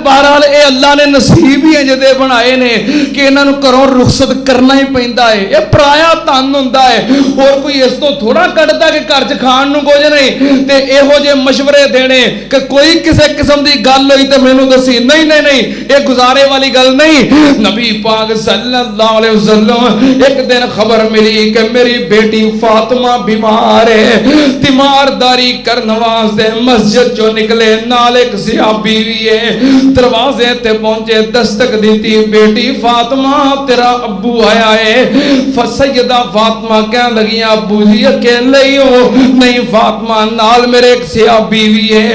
بہرحال اے اللہ نے نصیب ہی انج دے بنائے نے کہ انہاں نو گھروں رخصت کرنا ہی پیندا ہے، یہ پرایا تن ہوندا ہے، اور کوئی اس تو تھوڑا کٹتا کہ گھر چ کھان نو کچھ نہیں تے ایہو جے مشورے دینے کہ کوئی کسے قسم دی گل ہوئی تے مینوں دسی، نہیں نہیں نہیں یہ گزارے والی گل نہیں۔ نبی پاک صلی اللہ علیہ وسلم ایک دن خبر ملی کہ میری بیٹی فاطمہ بیمار ہے، تیمارداری کرن واسطے مسجد چوں نکلے، نال ایک صحابی بھی ہے، دروازے تے پہنچے، دستک دیتی بیٹی فاطمہ تیرا ابو آیا ہے۔ سیدہ فاطمہ کہنے لگی ابو جی اکیلے ہی ہو؟ نہیں فاطمہ نال میرے ایک صحابی بھی ہے۔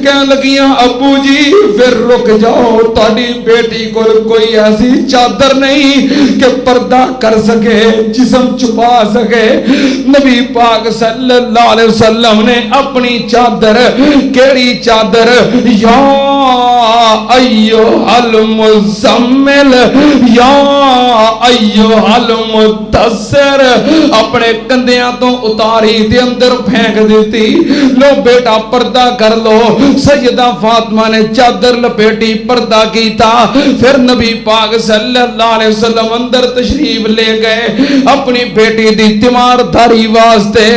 کہنے لگیاں ابو جی پھر رک جاؤ، تہاڈی بیٹی کول کوئی ایسی چادر نہیں کہ پردہ کر سکے، جسم چھپا سکے۔ نبی پاک صلی اللہ علیہ وسلم نے اپنی چادر، کیڑی چادر، یا ایھا المزمل یا ایھا المدثر، اپنے کندھیاں تو اتاری دے اندر پھینک دیتی، لو بیٹا پردہ کر لو۔ سیدہ فاطمہ نے چادر لپیٹی، پردہ کیتا، پھر نبی پاک صلی اللہ علیہ وسلم اندر تشریف لے گئے اپنی بیٹی دی تیمار دھاری واسطے۔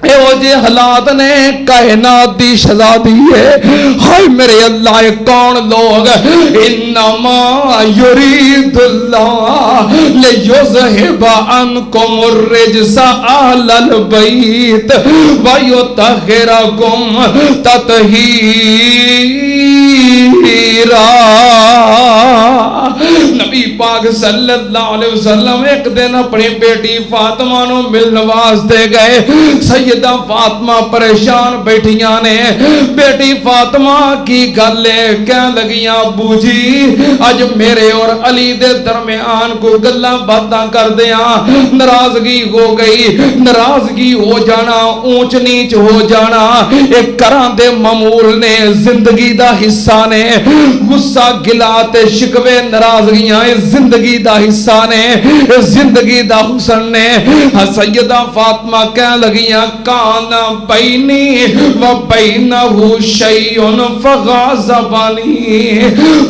وہ جی حالات نے کائنات دی شہزادی ہے، ہائے میرے اللہ کون لوگ، انما یرید اللہ لیذہب عنکم الرجس اہل البیت ویطہرکم تطہیرا۔ نبی پاک صلی اللہ علیہ وسلم ایک دن اپنی بیٹی فاطمہ نو ملن واسطے گئے۔ سیدہ فاطمہ پریشان بیٹھیاں نے، بیٹی فاطمہ کی گلے کہنے لگیاں، ابو جی اج میرے اور علی دے درمیان کو گلاں باتاں کر دیاں، ناراضگی ہو گئی، ناراضگی ہو جانا، اونچ نیچ ہو جانا ایک گھراں دے معمول نے، زندگی دا حصہ نے، غصہ گلا تے شکوے ناراضگیاں زندگی دا حصہ نے، زندگی دا حسن نے۔ سیدہ فاطمہ کہنے لگیاں، کان بینی و بینہ شیء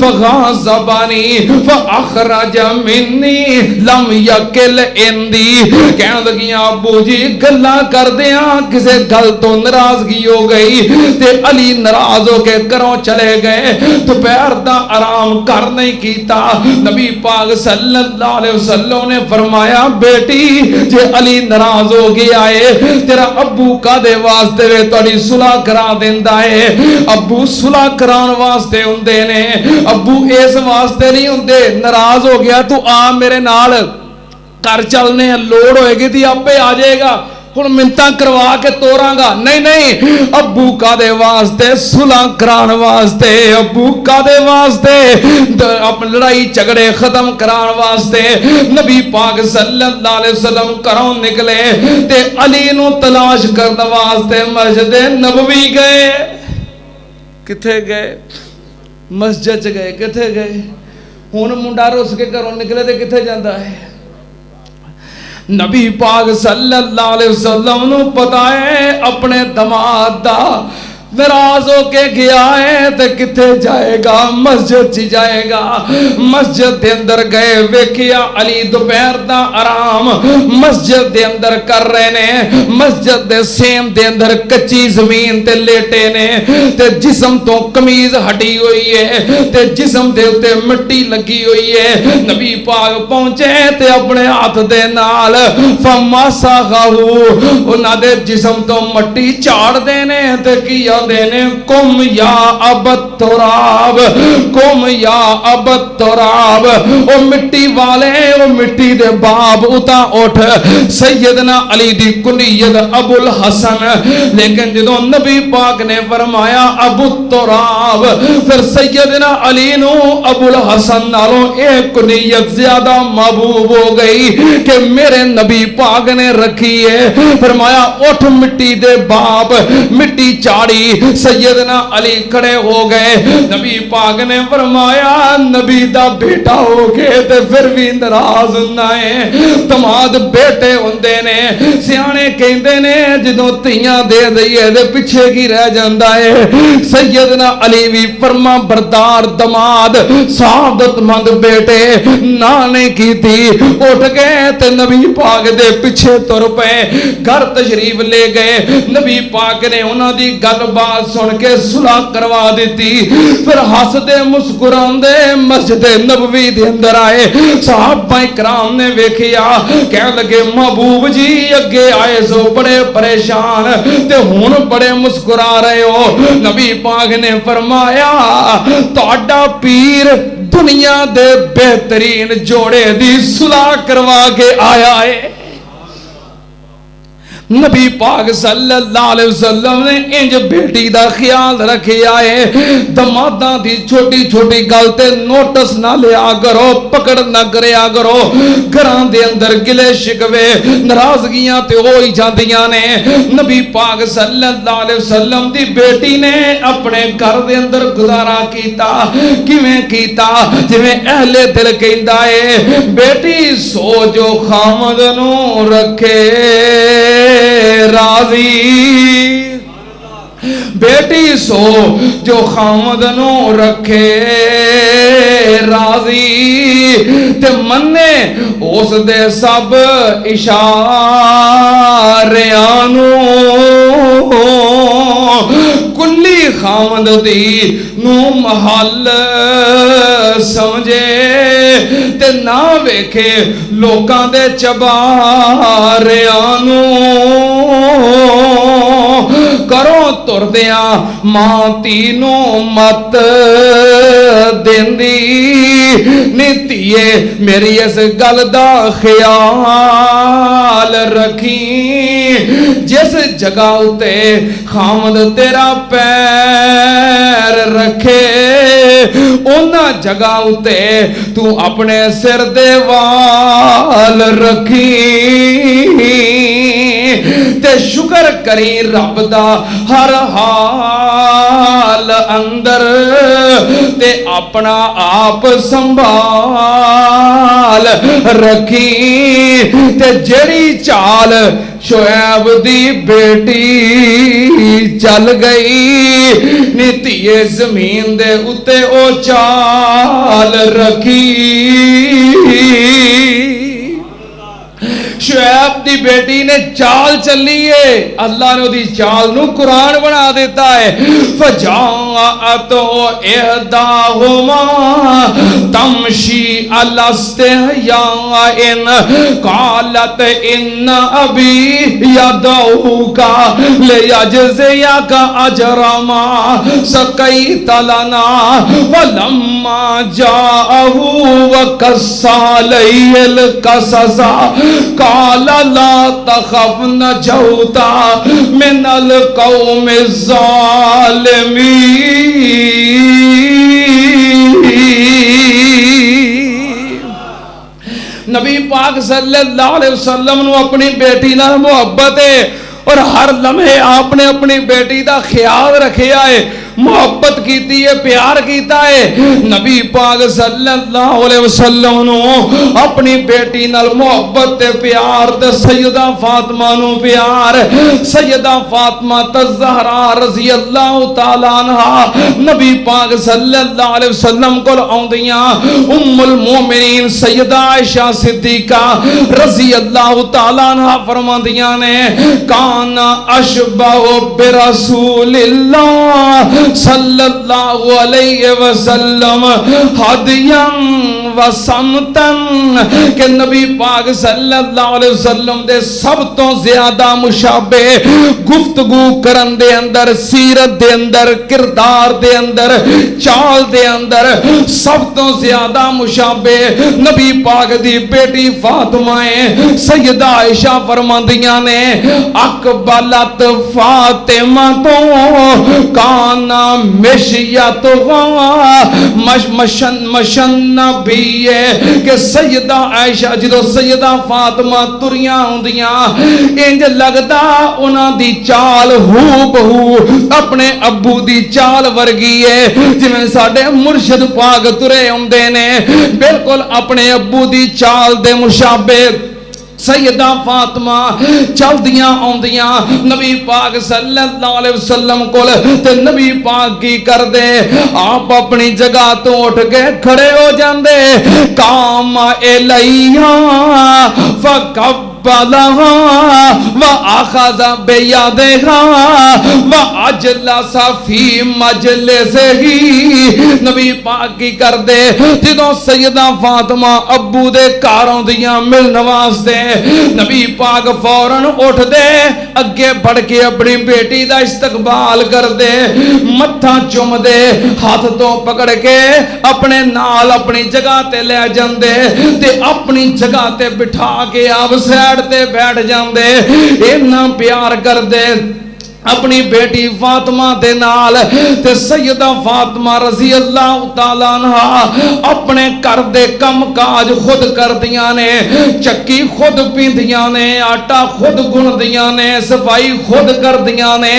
فغاضبنی فاخرج منی لم یکل عندی۔ کہنے لگیاں ابو جی گلاں کر دیاں کسے گل تو ناراضگی ہو گئی تے علی ناراض ہو کے گھروں چلے گئے، دوپہر دا آرام کر نہیں کیتا۔ نبی پاک صلی اللہ علیہ وسلم نے فرمایا، بیٹی جے علی ناراض ہو گیا ہے تیرا ابو کا دے واسطے وے تہاڈی صلح کرا دیندا ہے۔ ابو صلح کران واسطے ہوندے نے، ابو اس واسطے نہیں ہوندے ناراض ہو گیا تو آ میرے نال گھر چلنے، لوڑ ہوئے گی تی آپے آ جائے گا، ہن منتاں کروا کے توراں گا، نہیں نہیں، ابو کا دے واسطے صلح کران واسطے، ابو کا دے واسطے اپنی لڑائی جھگڑے ختم کران واسطے نبی پاک صلی اللہ علیہ وسلم گھروں نکلے تے علی نو تلاش کرن واسطے مسجد نبوی گئے۔ کتھے گئے؟ مسجد گئے۔ کتھے گئے؟ ہن منڈا رس کے گھروں نکلے تے کتھے جاندا ہے؟ نبی پاک صلی اللہ علیہ وسلم نو پتا ہے اپنے دماد دا ناراض ہو کے گیا ہے تے کتے جائے گا؟ مسجد چ جائے گا۔ مسجد دے اندر گئے، ویکھیا علی دوپہر دا آرام مسجد دے اندر کر رہے نے، مسجد دے سیم دے اندر کچی زمین تے لیٹے نے تے جسم تو قمیض ہٹی ہوئی ہے تے جسم دے اتے مٹی لگی ہوئی ہے۔ نبی پاک پہنچے تے اپنے ہاتھ دے نال فمسحہ، انہاں دے جسم تو مٹی چاڑ دینے تے کیا دینے، کم یا ابت تراب، کم یا ابت تراب، او مٹی والے، او مٹی دے باب اتا اٹھ۔ سیدنا علی دی کنیت ابو الحسن، لیکن جدو نبی پاک نے فرمایا ابو تراب، پھر سیدنا علی نو ابو الحسن نالوں ایک کنیت زیادہ محبوب ہو گئی کہ میرے نبی پاک نے رکھی ہے۔ فرمایا اٹھ مٹی دے باب، مٹی چاڑی، سیدنا علی کھڑے ہو گئے۔ نبی پاک نے فرمایا نبی دا بیٹا ہو گئے تے پھر بھی ناراض نہ ہے، دماد بیٹے ہوندے نے، سیانے کہندے نے جدوں تیاں دے دئیے دے پیچھے کی رہ جاندا ہے۔ سیدنا علی بھی فرما بردار دماد، سعادت مند بیٹے نہ نہیں کی تھی، اٹھ گئے تے نبی پاک دے پیچھے تر پے، گھر تشریف لے گئے۔ نبی پاک نے انہاں دی گل بات سن کے صلح کروا دیتی، پھر ہسدے مسکراندے مسجد نبوی دے اندر آئے۔ صحابہ کرام نے ویکھیا، کہنے لگے محبوب جی اگے آئے سو بڑے پریشان تے ہن بڑے مسکرا رہے ہو۔ نبی پاک نے فرمایا تہاڈا پیر دنیا دے بہترین جوڑے دی صلح کروا کے آیا ہے۔ نبی پاک صلی اللہ علیہ وسلم نے انج بیٹی دا خیال رکھیا ہے دماداں دی چھوٹی چھوٹی گل تے نوٹس نہ لیا کرو پکڑ نہ کریا کرو گھراں دے اندر گلے شکوے ناراضگیاں تے ہوئی جاندیاں نے نبی پاک صلی اللہ علیہ وسلم دی بیٹی نے اپنے گھر دے اندر گزارا کیتا کیویں کیتا جویں اہل دل کہندا ہے بیٹی سو جو خامد نو رکھے راضی بیٹی سو جو خامد نو رکھے راضی تے منے اس دے سب اشاریاں نو کلی خامد دی نو محل سمجھے تے نہ ویکھے لوکاں دے چباریاں نو کرو تردیاں ماں تینوں مت دیندی نیتیے میری اس گل دا خیال رکھی جس جگہ تے خامد تیرا پیر رکھے اونا جگہ تے تو اپنے سر دے وال رکھی تے شکر کری رب دا ہر حال اندر تے اپنا آپ سنبھال رکھی تے جڑی چال شعیب دی بیٹی چل گئی نیتیے زمین دے اتے او چال رکھی شعیب دی بیٹی نے چال چلی ہے اللہ نے دی چال نو قرآن بنا دیتا ہے فجاءتو احداہما تمشی علی استحیاء قالت ان ابی یدعوک لیجزیک اجر ما سقیت لنا فلما جاءہ وقص علیہ القصص قال لا تخف نجوت من القوم الظالمین نبی پاک صلی اللہ علیہ وسلم نو اپنی بیٹی نال محبت ہے اور ہر لمحے آپ نے اپنی بیٹی دا خیال رکھیا ہے محبت کیتی ہے پیار کیتا ہے نبی پاک صلی اللہ علیہ وسلم نو اپنی بیٹی نال محبت تے پیار تے سیدہ فاطمہ نو پیار سیدہ فاطمہ الزہرا رضی اللہ تعالیٰ عنہ نبی پاک صلی اللہ علیہ وسلم کو آندیاں ام المومنین سیدہ عائشہ صدیقہ رضی اللہ تعالیٰ عنہ فرماندیاں نے کانا اشبہ برسول اللہ صلی اللہ علیہ وسلم حدیاں و سمتن کہ نبی پاک صلی اللہ علیہ وسلم دے سب تو زیادہ مشابہ گفتگو کرن دے اندر سیرت دے اندر کردار دے اندر چال دے اندر سب تو زیادہ مشابہ نبی پاک دی بیٹی فاطمہ سیدہ عائشہ فرماندیاں نے اقبلت فاطمہ تو کانا مشیت مشن نبی ہے کہ سیدہ عائشہ جدو سیدہ فاطمہ تریاں ہوندیاں انج لگدا انہاں دی چال ہو بہو اپنے ابو دی چال ورگی ہے جویں ساڈے مرشد پاک ترے ہوندے نے بالکل اپنے ابو دی چال دے مشابہ سیدہ فاطمہ چل دیاں آندیاں نبی پاک صلی اللہ علیہ وسلم کول تے نبی پاک کی کر دے آپ اپنی جگہ تو اٹھ کے کھڑے ہو جاندے کام الیہا فکب وَأَخَذَ بِيَدِهَا وَأَجْلَسَ فِي مَجْلِسِهِ نبی پاک کی کر دے جدوں سیدہ فاطمہ ابو دے کاروں دیاں ملن واسطے نبی پاک فوراً اٹھ دے اگے بڑھ کے اپنی بیٹی دا استقبال کر دے متھا چوم دے ہاتھ تو پکڑ کے اپنے نال اپنی جگہ تے لے جاندے تے اپنی جگہ تے بٹھا کے آپ سیڈ بیڈ تے بیٹھ جاندے اتنا پیار کردے اپنی بیٹی فاطمہ دے نال تے سیدہ فاطمہ رضی اللہ تعالیٰ عنہ اپنے گھر دے کم کاج خود کر دیاں نے چکی خود پیندیاں نے آٹا خود گن دیاں نے صفائی خود کر دیاں نے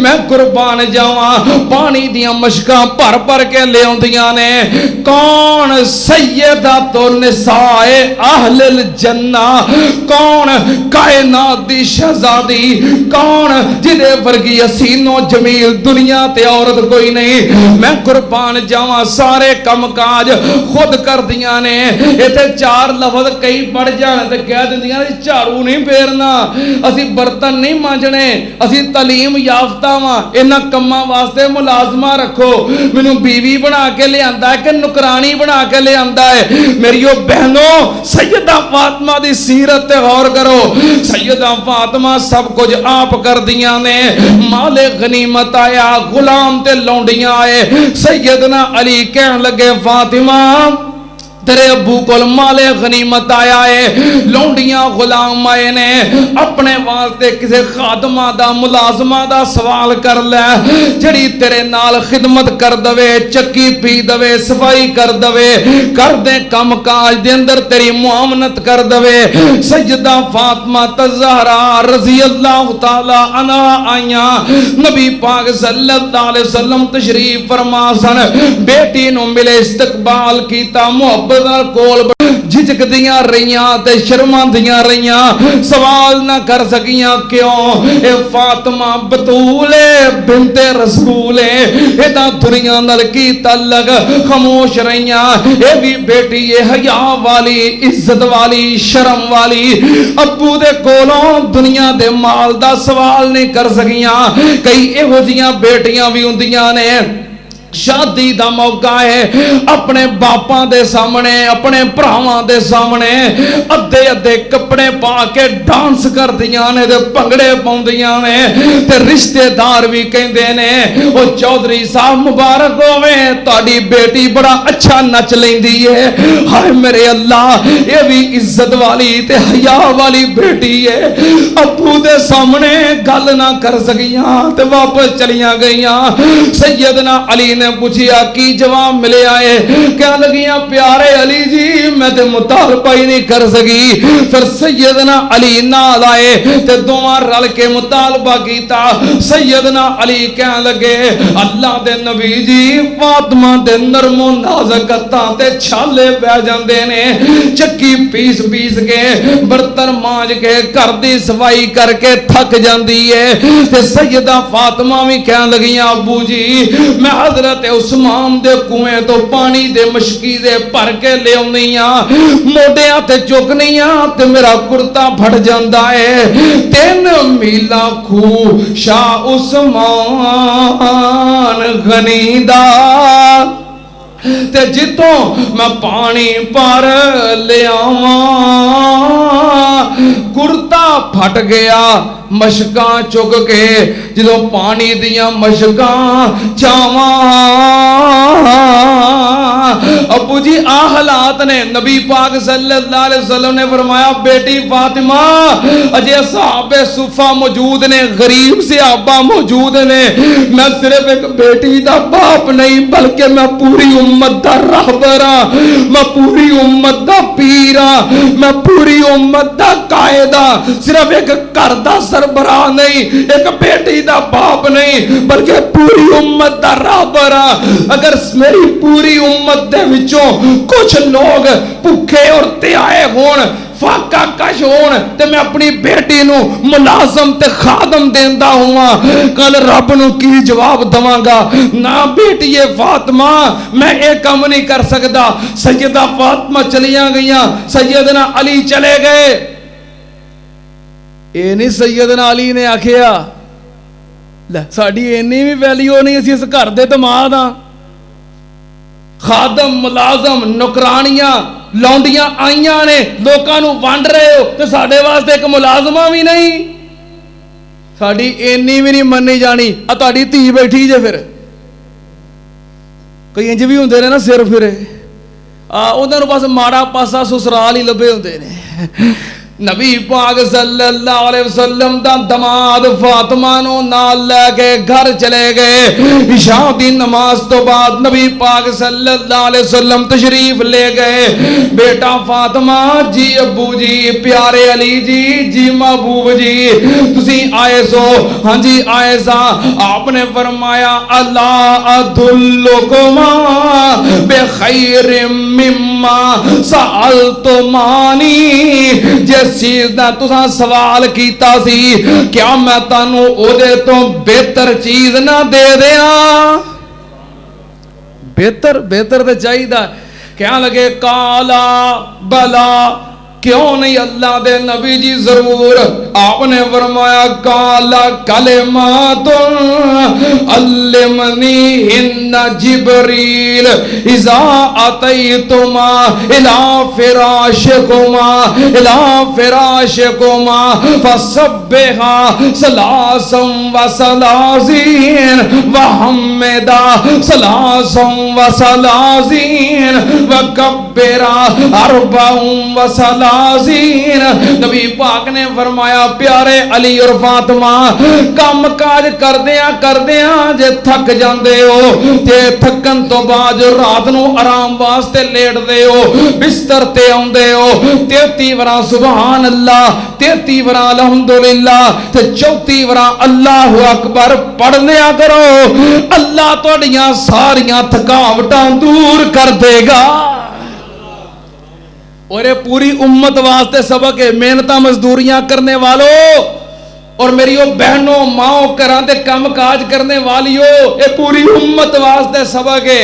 میں قربان جاواں پانی دیاں مشکاں پر پر کے لے آندیاں نے کون سیدہ تو نساء اہل الجنہ کون کائنات دی شہزادی کون جدے ورگی حسین و جمیل دنیا تے عورت کوئی نہیں میں قربان جاواں سارے کم کاج خود کر دیاں نے ایتھے چار لفظ کئی پڑھ جان تے کہہ دیندیاں نے جھاڑو نہیں پھیرنا اسی برتن نہیں مانجنے اسی تعلیم یافتہ واں انہاں کماں واسطے ملازمہ رکھو مینوں بیوی بنا کے لے آندا ہے کہ نکرانی بنا کے لے آندا ہے میریو بہنوں سیدہ فاطمہ دی سیرت تے غور کرو سیدہ فاطمہ سب کچھ آپ کر دیاں نے مال غنیمت آیا غلام تے لونڈیاں آئے سیدنا علی کہن لگے فاطمہ تیرے ابو کول مال غنیمت آیا ہے لونڈیاں غلام آئے نے اپنے واسطے کسے خادمہ دا ملازمہ دا سوال کر لے جڑی تیرے نال خدمت کر دوے چکی پی دوے صفائی کر دوے کر دے کم کاج دے اندر تیری معاونت کر دوے سیدہ فاطمہ الزہرا رضی اللہ تعالی عنہ آئیاں نبی پاک صلی اللہ علیہ وسلم تشریف فرما سن بیٹی نو ملے استقبال کیتا محبت کول جھجک دیاں رہیاں تے شرما دیاں رہیاں سوال نہ کر سکیاں کیوں اے فاطمہ بطول بنت رسول ادا دنیا نال کی تعلق خاموش رہیاں اے بھی بیٹی اے حیا والی عزت والی شرم والی ابو دے کولوں دنیا دے مال دا سوال نہیں کر سکیاں کئی ایہو جیاں بیٹیاں بھی ہوندیاں نے شادی دا موقع ہے اپنے باپاں دے سامنے اپنے بھراواں دے سامنے ادھے ادھے کپڑے پا کے ڈانس کر دیاں نے تے پنگڑے پاؤندیاں نے تے رشتہ دار بھی کہندے نے او چودھری صاحب مبارک ہوے تہاڈی بیٹی بڑا اچھا نچ لیندی ہے ہائے میرے اللہ اے بھی عزت والی تے حیا والی بیٹی ہے ابو دے سامنے گل نہ کر سکیاں تے واپس چلیاں گئیاں سیدنا علی نے پوچھیا کی جواب ملے آئے کیا لگیاں پیارے علی جی میں تے مطالبہ ہی نہیں کر سکی پھر سیدنا علی نال آئے تے دوواں رل کے مطالبہ کیتا سیدنا علی کہنے لگے اللہ دے نبی جی فاطمہ دے نرم و نازک ہتھاں تے چھالے پہ جاندے نے چکی پیس پیس کے برتن مانج کے گھر دی صفائی کر کے تھک جاندی ہے تے سیدہ فاطمہ بھی کہنے لگیاں ابو جی میں حضرت عثمان دے کنویں تو پانی دے مشکیزے بھر کے لے آؤنیاں موڈیاں تے چکنیاں تے میرا کرتا پھٹ جاندا ہے 3 میلا کھو شاہ عثمان غنی دا تے جتوں میں پانی پر لے آواں کرتا پھٹ گیا مشکاں چک کے جدوں پانی دیاں مشکاں چاواں ابو جی آ حالات نے نبی پاک صلی اللہ علیہ وسلم نے فرمایا بیٹی فاطمہ اجے صحابہ صفہ موجود نے غریب صحابہ موجود نے میں صرف ایک بیٹی دا باپ نہیں بلکہ میں پوری امت دا رہبر ہاں میں پوری امت دا پیر ہاں میں پوری امت دا قائد ہاں صرف ایک گھر دا سربراہ نہیں ایک بیٹی دا باپ نہیں بلکہ پوری امت دا رہبر ہاں اگر میری پوری امت دے وچوں کچھ لوگ بھوکے اور تیائے ہون فاقہ کش ہون تے میں اپنی بیٹی نو ملازم تے خادم دیندا ہوا کل رب نو کی جواب دواں گا نا بیٹی فاطمہ میں ایک کم نہیں کر سکدا سیدہ فاطمہ چلیاں گئیاں سیدنا علی چلے گئے اے نہیں سیدنا علی نے آکھیا لے ساڈی اینی بھی ویلیو نہیں اسی اس گھر دے دماد ہاں خادم ملازم نوکرانیاں لونڈیاں آئیاں نے لوکاں نو ونڈ رہے ہو تے ساڈے واسطے ایک ملازمہ بھی نہیں ساڈی اینی بھی نہیں مننی جانی آ تہاڈی دھی بیٹھی جے پھر کئی انج بھی ہوندے نے نا سر پھرے انہاں نوں بس ماڑا پاسا سسرال ہی لبے ہوندے نے نبی پاک صلی اللہ علیہ وسلم دا دماد فاطمہ نو نال لے کے گھر چلے گئے. عشاء دی نماز تو بعد نبی پاک صلی اللہ علیہ وسلم تشریف لے گئے. بیٹا فاطمہ جی ابو جی پیارے علی جی جی محبوب جی تسی آئے سو. ہاں جی آئے سا. آپ نے فرمایا اللہ ادلکما بخیر مما سألتمانی جس چیز دا تساں سوال کیتا سی کیا میں تانوں او دے تو بہتر چیز نہ دے دیاں. بہتر تے چاہیے. کیا لگے کالا بلا کیوں نہیں اللہ دے نبی جی ضرور. آپ نے فرمایا کالا کلمات علمنی ہن جبریل اذا اتیتما الى فراشکما فسبحا ثلاثا وثلاثین وحمدا ثلاثا وثلاثین وکبرا اربع وثلاثین. نبی پاک نے فرمایا پیارے علی اور فاطمہ کام کاج کردیاں جے تھک جاندے ہو تے تھکن تو بعد رات نو آرام واسطے لیٹ دے ہو بستر تے آندے ہو 33 وراں سبحان اللہ 33 وراں الحمدللہ تے 34 وراں اللہ اکبر پڑھ لیا کرو. اللہ تہاڈیاں ساریاں تھکاوٹاں دور کر دے گا. اور یہ پوری امت واسطے سبق ہے. محنتاں مزدوریاں کرنے والوں اور میری وہ بہنوں ماں گھراں دے کم کاج کرنے والیو یہ پوری امت واسطے سبق ہے.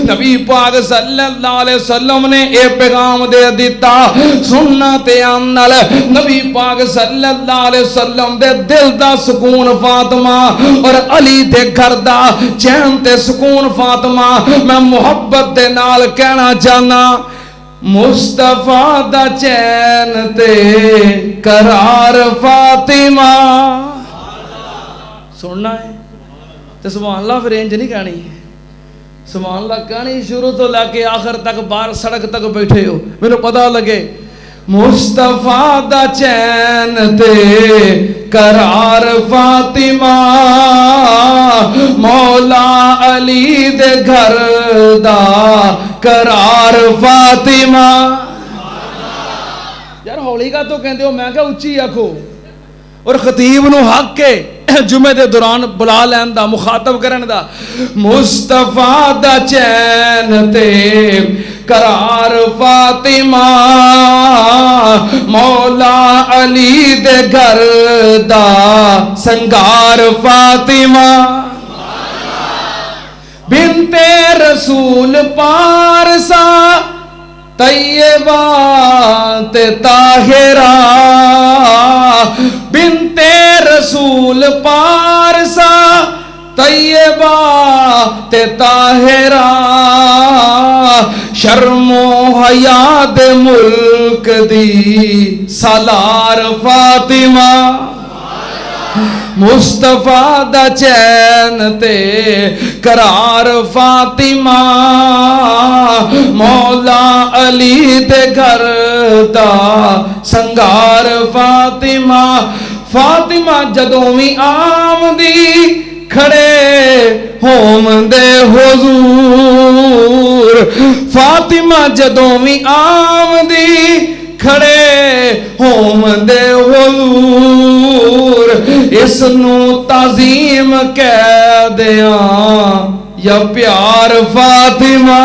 نبی پاک صلی اللہ علیہ وسلم نے اے پیغام دے دیتا سننا تے نال نبی پاک صلی اللہ علیہ وسلم دے دل دا سکون فاطمہ اور علی دے گھر دا چین تے سکون فاطمہ. میں محبت دے نال کہنا چاہنا مصطفیٰ دا چین تے قرار فاطمہ. سننا ہے تو سبحان اللہ پھر انج نہیں کہانی. سبحان اللہ کہانی شروع تو لے کے آخر تک باہر سڑک تک بیٹھے ہو میرے پتہ لگے مصطفیٰ دا چین تے قرار فاطمہ مولا علی دے گھر دا قرار فاطمہ. یار ہولی کا تو کہندے ہو میں کہا اچھی آکھو اور خطیب نو حق کے جمعے دے دوران بلا لین دا مخاطب کرن دا مصطفیٰ دا چین تے قرار فاطمہ مولا علی دے گھر دا سنگار فاطمہ بنت رسول پارسا طیبہ تے طاہرہ بنت رسول پارسا طیبہ تے طاہرہ شرم و حیا دے ملک دی سالار فاطمہ مصطفیٰ دا چین تے قرار فاطمہ مولا علی دے گھر دا سنگار فاطمہ. فاطمہ جدوں وی آمدی کھڑے ہوم دے حضور فاطمہ جدوں وی آمدی کھڑے ہوم دے حضور اس نو تعظیم کہہ دیاں یا پیار فاطمہ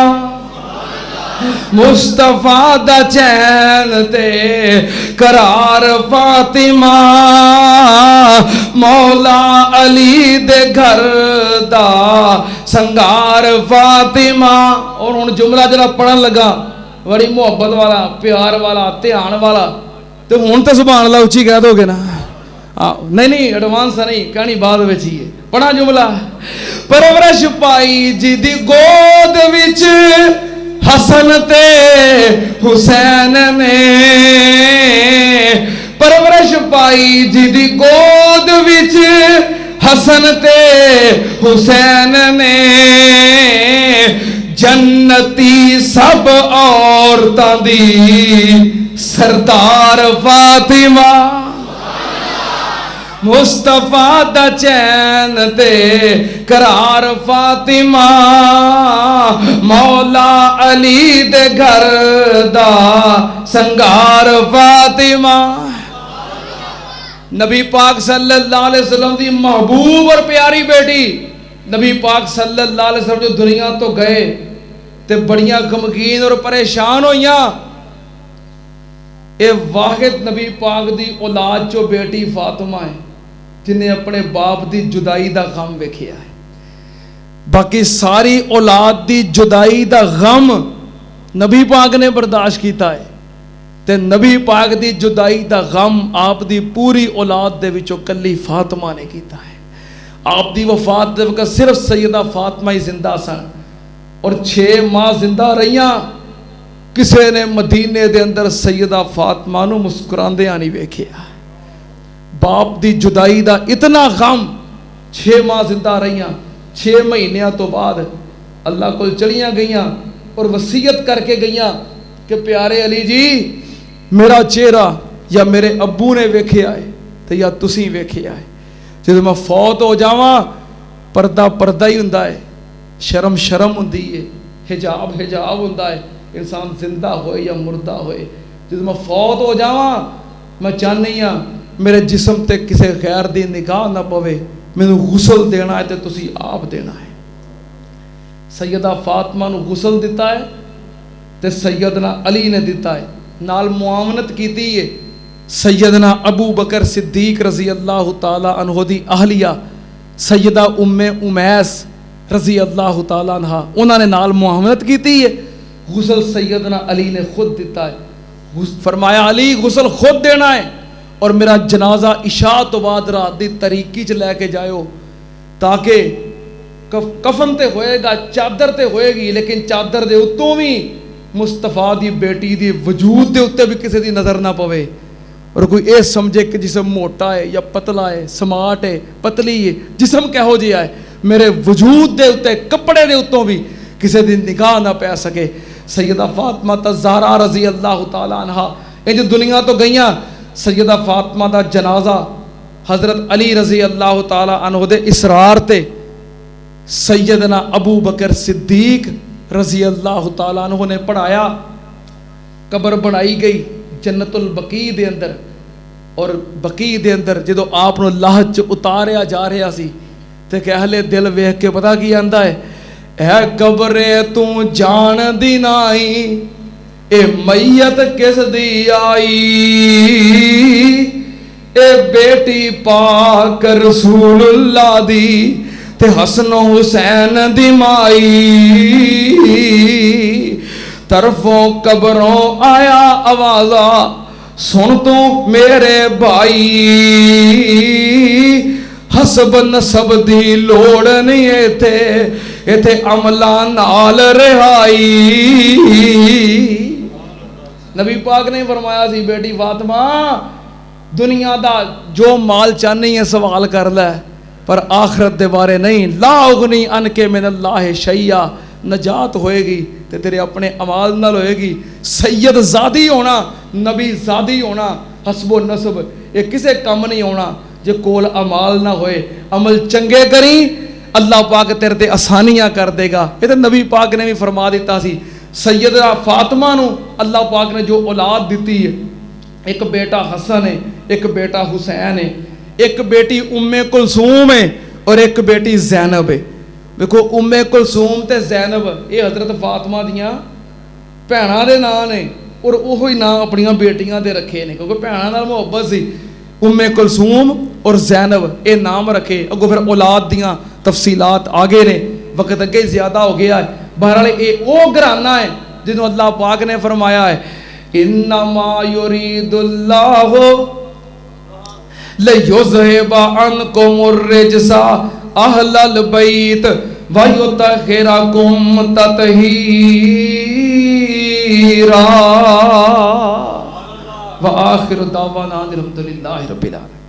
مصطفیٰ دا چین تے قرار فاطمہ مولا علی دے گھر دا سنگار فاطمہ. اور ہن جملہ جڑا پڑھن لگا بڑی محبت والا پیار والا دھیان والا تو ہوں تو سبحان اللہ اچھی کہہ دو گے نا. نہیں ایڈوانس نہیں کہانی بعد وچ ہی ہے. پڑھا جملہ پرورش پائی جی دی گود وچ حسن تے حسین نے پرورش پائی جی دی گود وچ حسن تے حسین نے جنتی سب عورتاں دی سردار فاطمہ مصطفیٰ دا چین تے قرار فاطمہ مولا علی دے گھر دا سنگار فاطمہ نبی پاک صلی اللہ علیہ وسلم دی محبوب اور پیاری بیٹی نبی پاک صلی اللہ علیہ وسلم جو دنیا تو گئے تے بڑیاں غمگین اور پریشان ہوئیاں اے واحد نبی پاک دی اولاد جو بیٹی فاطمہ ہے جنہیں اپنے باپ دی جدائی دا غم ویکھیا ہے باقی ساری اولاد دی جدائی دا غم نبی پاک نے برداشت کیتا ہے تے نبی پاک دی جدائی دا غم آپ دی پوری اولاد دے وچوں کلی فاطمہ نے کیتا ہے آپ دی وفات دے وقت صرف سیدہ فاطمہ ہی زندہ سن اور 6 ماہ زندہ رہیاں کسے نے مدینے دے اندر سیدہ فاطمہ نو مسکراندے نہیں ویکھیا باپ دی جدائی دا اتنا غم 6 ماہ زندہ رہیاں 6 مہینیاں تو بعد اللہ کو چڑیاں گئیاں اور وصیت کر کے گئیاں کہ پیارے علی جی میرا چہرہ یا میرے ابو نے ویکھے آئے تو یا تسی ویکھے آئے جب میں فوت ہو جاواں پردہ پردہ ہی ہوندا ہے شرم شرم ہوندی ہے حجاب حجاب ہوندا ہے انسان زندہ ہوئے یا مردہ ہوئے جب میں فوت ہو جاواں میں چاہنی ہاں میرے جسم تے کسے غیر دی نگاہ نہ پوے مینوں غسل دینا ہے تے تسی آپ دینا ہے سیدہ فاطمہ نو غسل دیتا ہے تے سیدنا علی نے دیتا ہے نال معاونت کیتی ہے سیدنا ابو بکر صدیق رضی اللہ تعالی عنہ دی اہلیہ سیدہ ام امیس رضی اللہ تعالی عنہ انہوں نے نال معاونت کیتی ہے غسل سیدنا علی نے خود دیتا ہے فرمایا علی غسل خود دینا ہے اور میرا جنازہ عشاء تو بعد رات دی طریقی چ لے کے جائیو تاکہ کفن تے ہوئے گا چادر تے ہوئے گی لیکن چادر دے اتوں بھی مصطفیٰ دی بیٹی دی وجود دے اتے بھی کسی دی نظر نہ پوے اور کوئی اے سمجھے کہ جسم موٹا ہے یا پتلا ہے سماٹ ہے پتلی ہے جسم کہو جیا ہے میرے وجود دے اتے کپڑے دے اتوں بھی کسی دی نگاہ نہ پہ سکے سیدہ فاطمہ الزہرا رضی اللہ تعالی عنہ یہ جو دنیا تو گئیاں سیدہ فاطمہ دا جنازہ حضرت علی رضی اللہ تعالی عنہ دے اسرار تے سیدنا ابو بکر صدیق رضی اللہ تعالی عنہ نے پڑھایا قبر بنائی گئی جنت البقیع دے اندر اور بقیع دے اندر جدو آپ نو لاہ چ اتاریا جا رہا سی تے کہ اہل دل ویکھ کے پتہ کی آندا ہے اے قبرے تو جان دی نائی اے میت کس دی آئی اے بیٹی پاک رسول اللہ دی تے حسن و حسین دی مائی طرفوں قبروں آیا آوازہ سن تو میرے بھائی حسب نسب دی لوڑ نہیں ایتھے عملہ نال رہائی نبی پاک نے فرمایا سی بیٹی فاطمہ دنیا دا جو مال چاہنی ہے سوال کر لے پر آخرت دے بارے نہیں لا اغنی ان کے من اللہ شیعہ نجات ہوئے گی تے تیرے اپنے عمال نال ہوئے گی سید زادی ہونا نبی زادی ہونا حسب و نسب یہ کسے کم نہیں ہونا جے کول عمال نہ ہوئے عمل چنگے کریں اللہ پاک تیرے تے آسانیاں کر دے گا یہ تے نبی پاک نے بھی فرما دیتا سی سیدہ فاطمہ نو اللہ پاک نے جو اولاد دیتی ہے ایک بیٹا حسن ہے ایک بیٹا حسین ہے ایک بیٹی ام کلثوم ہے اور ایک بیٹی زینب ہے دیکھو ام کلثوم تے زینب یہ حضرت فاطمہ دیاں بھیناں دے نام نے اور وہی نام اپنی بیٹیاں دے رکھے نے کیونکہ بھیناں نال محبت سی ام کلثوم اور زینب یہ نام رکھے اگوں پھر اولاد دیاں تفصیلات آگے نے وقت اگے زیادہ ہو گیا ہے بہرحال یہ وہ گھرانہ ہے جنہوں اللہ پاک نے فرمایا ہے انما یرید اللہ لیذہب عنکم الرجس اہل البیت ویطہرکم تطہیرا وآخر دعوانا الحمدللہ رب العالمین.